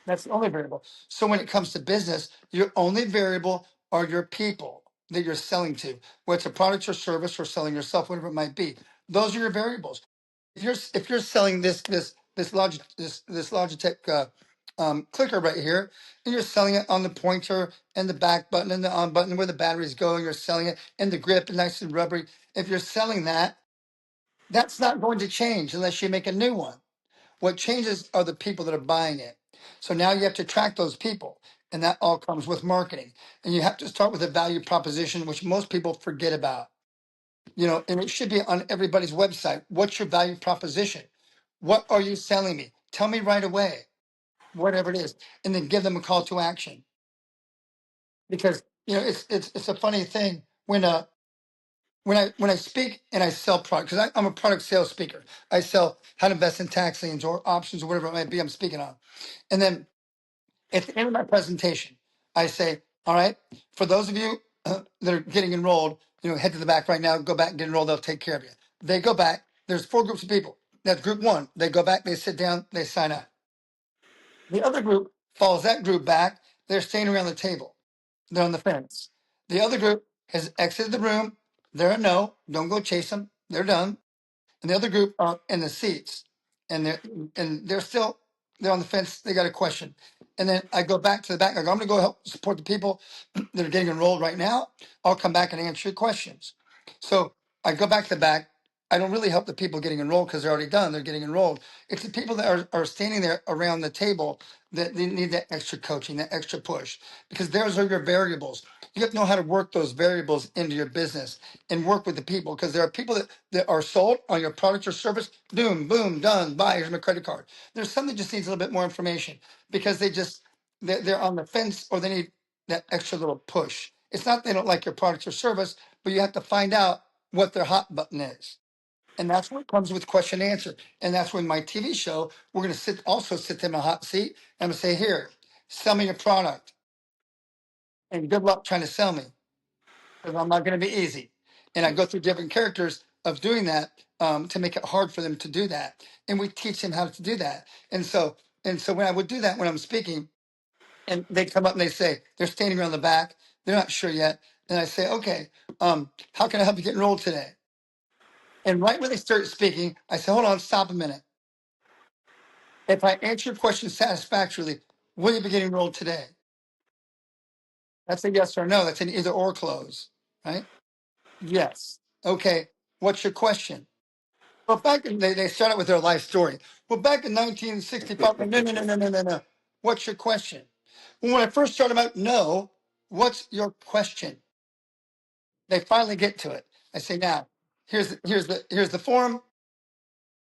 That's the only variable. So when it comes to business, your only variable are your people that you're selling to, whether it's a product or service or selling yourself, whatever it might be. Those are your variables. If you're selling this Logitech clicker right here, and you're selling it on the pointer and the back button and the on button where the batteries go, and you're selling it and the grip and nice and rubbery. If you're selling that, that's not going to change unless you make a new one. What changes are the people that are buying it. So now you have to track those people, and that all comes with marketing. And you have to start with a value proposition, which most people forget about. And it should be on everybody's website. What's your value proposition? What are you selling me? Tell me right away, whatever it is, and then give them a call to action. Because it's a funny thing when I speak and I sell product, because I'm a product sales speaker. I sell how to invest in tax liens or options or whatever it might be I'm speaking on. And then at the end of my presentation, I say, all right, for those of you that are getting enrolled, head to the back right now, go back and get enrolled. They'll take care of you. They go back. There's 4 groups of people. That's group 1. They go back, they sit down, they sign up. The other group follows that group back. They're staying around the table. They're on the fence. The other group has exited the room. They're a no. Don't go chase them. They're done. And the other group are in the seats, and they're on the fence. They got a question, and then I go back to the back. I go, I'm going to go help support the people that are getting enrolled right now. I'll come back and answer your questions. So I go back to the back. I don't really help the people getting enrolled because they're already done. They're getting enrolled. It's the people that are standing there around the table that they need that extra coaching, that extra push, because those are your variables. You have to know how to work those variables into your business and work with the people, because there are people that are sold on your product or service. Boom, boom, done. Buy. Here's my credit card. There's some that just needs a little bit more information because they're on the fence, or they need that extra little push. It's not they don't like your product or service, but you have to find out what their hot button is. And that's what comes with question and answer. And that's when my TV show, we're going to sit them in a hot seat. And I'm going to say, here, sell me your product. And good luck trying to sell me, because I'm not going to be easy. And I go through different characters of doing that to make it hard for them to do that. And we teach them how to do that. And so when I would do that, when I'm speaking, and they come up and they say, they're standing around the back, they're not sure yet. And I say, okay, how can I help you get enrolled today? And right when they start speaking, I say, hold on, stop a minute. If I answer your question satisfactorily, will you be getting enrolled today? That's a yes or no. That's an either or close, right? Yes. Okay. What's your question? Well, they start out with their life story. Well, back in 1965, no, no, no, no, no, no, no. What's your question? Well, when I first started out, no. What's your question? They finally get to it. I say, now, here's the form.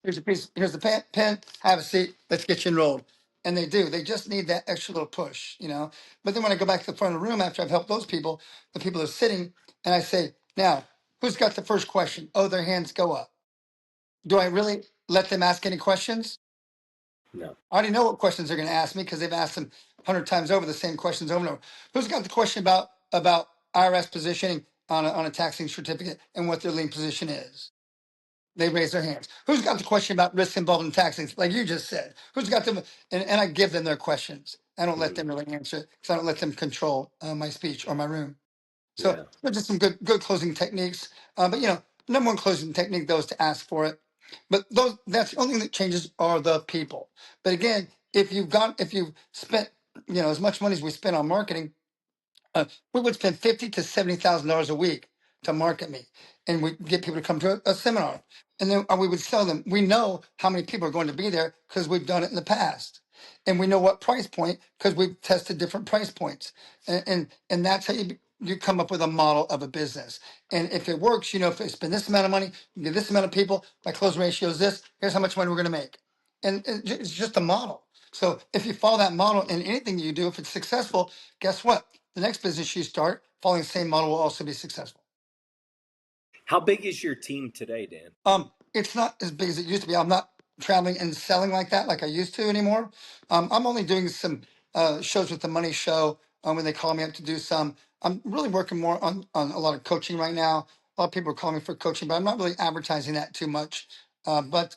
Here's a piece. Here's the pen. Have a seat. Let's get you enrolled. And they do. They just need that extra little push. But then when I go back to the front of the room after I've helped those people, the people are sitting, and I say, now, who's got the first question? Oh, their hands go up. Do I really let them ask any questions? No. I already know what questions they're going to ask me because they've asked them 100 times over, the same questions over and over. Who's got the question about IRS positioning on a taxing certificate and what their lien position is? They raise their hands. Who's got the question about risks involved in taxing, like you just said? Who's got them? And I give them their questions. I don't let them really answer it because I don't let them control my speech or my room. So Yeah. those are just some good closing techniques. But number one closing technique though is to ask for it. But that's the only thing that changes are the people. But again, if you've spent as much money as we spend on marketing, we would spend $50,000 to $70,000 a week to market me, and we get people to come to a seminar, and then we would sell them. We know how many people are going to be there because we've done it in the past, and we know what price point because we've tested different price points, and that's how you come up with a model of a business. And if it works, if I spend this amount of money, you get this amount of people, my close ratio is this. Here's how much money we're going to make, and it's just a model. So if you follow that model in anything you do, if it's successful, guess what? The next business you start following the same model will also be successful. How big is your team today, Dan? It's not as big as it used to be. I'm not traveling and selling like that like I used to anymore. I'm only doing some shows with the Money Show when they call me up to do some. I'm really working more on a lot of coaching right now. A lot of people are calling me for coaching, but I'm not really advertising that too much. But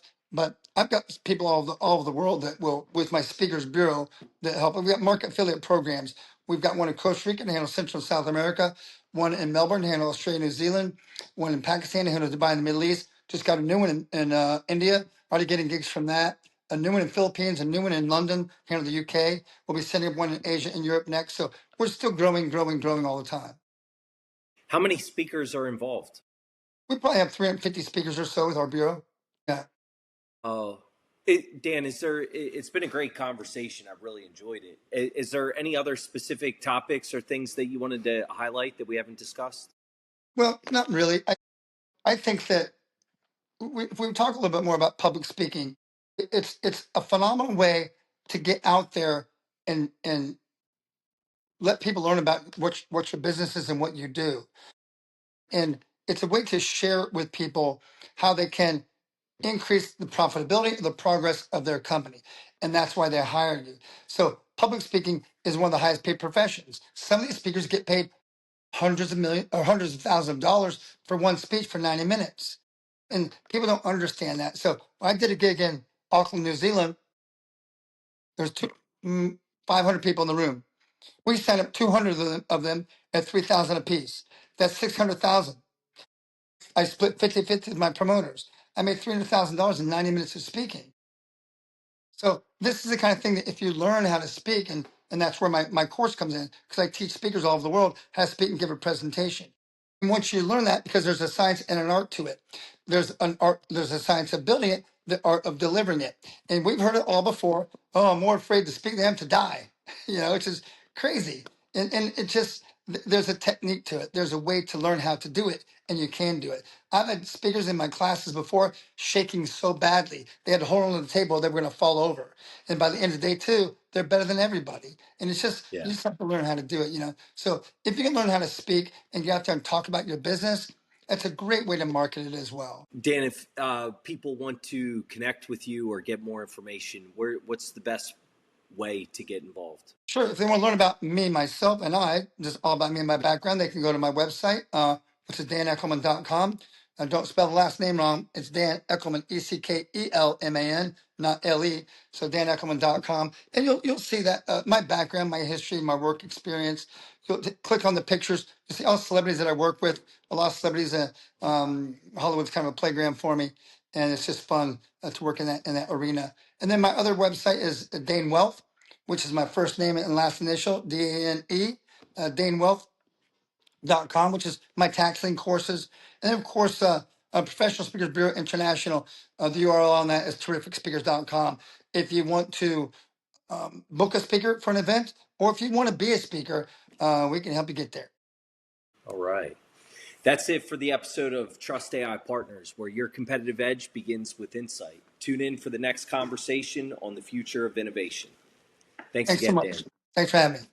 I've got people all over the world that will, with my speakers bureau, that help. We've got market affiliate programs. We've got one in Costa Rica to handle Central and South America, one in Melbourne to handle Australia, New Zealand, one in Pakistan to handle Dubai and the Middle East. Just got a new one in India. Already getting gigs from that. a new one in Philippines, a new one in London, here in the UK. We'll be setting up one in Asia and Europe next. So we're still growing all the time. How many speakers are involved? We probably have 350 speakers or so with our bureau. Yeah. Oh, Dan, it's been a great conversation. I've really enjoyed it. Is there any other specific topics or things that you wanted to highlight that we haven't discussed? Well, not really. I think that if we talk a little bit more about public speaking, it's a phenomenal way to get out there and let people learn about what your business is and what you do. And it's a way to share with people how they can increase the profitability, the progress of their company. And that's why they hire you. So public speaking is one of the highest paid professions. Some of these speakers get paid hundreds of million or hundreds of thousands of dollars for one speech for 90 minutes. And people don't understand that. So when I did a gig in Auckland, New Zealand, there's 500 people in the room. We signed up 200 of them at 3,000 apiece. That's 600,000. I split 50-50 with my promoters. I made $300,000 in 90 minutes of speaking. So this is the kind of thing that if you learn how to speak, and that's where my course comes in, because I teach speakers all over the world how to speak and give a presentation. And once you learn that, because there's a science and an art to it, there's a science of building it, the art of delivering it. And we've heard it all before. Oh, I'm more afraid to speak than I am to die, which is crazy. And it just, there's a technique to it. There's a way to learn how to do it, and you can do it. I've had speakers in my classes before shaking so badly, they had to hold on to the table, they were going to fall over. And by the end of day two, they're better than everybody. And it's just, you just have to learn how to do it. So if you can learn how to speak and get out there and talk about your business, that's a great way to market it as well. Dan, if people want to connect with you or get more information, what's the best way to get involved? Sure. If they want to learn about me, myself, and just all about me and my background, they can go to my website, which is daneckelman.com. Don't spell the last name wrong. It's Dan Eckelman, Eckelman, not L-E. So daneckelman.com. And you'll see that my background, my history, my work experience. You'll click on the pictures. You see all the celebrities that I work with. A lot of celebrities. Hollywood's kind of a playground for me. And it's just fun to work in that arena. And then my other website is Dane Wealth, which is my first name and last initial, D-A-N-E, DaneWealth.com, which is my tax lien courses. And then, of course, Professional Speakers Bureau International, the URL on that is terrificspeakers.com. If you want to book a speaker for an event, or if you want to be a speaker, we can help you get there. All right. That's it for the episode of Trust AI Partners, where your competitive edge begins with insight. Tune in for the next conversation on the future of innovation. Thanks Thanks so again, Dan. much. Thanks for having me.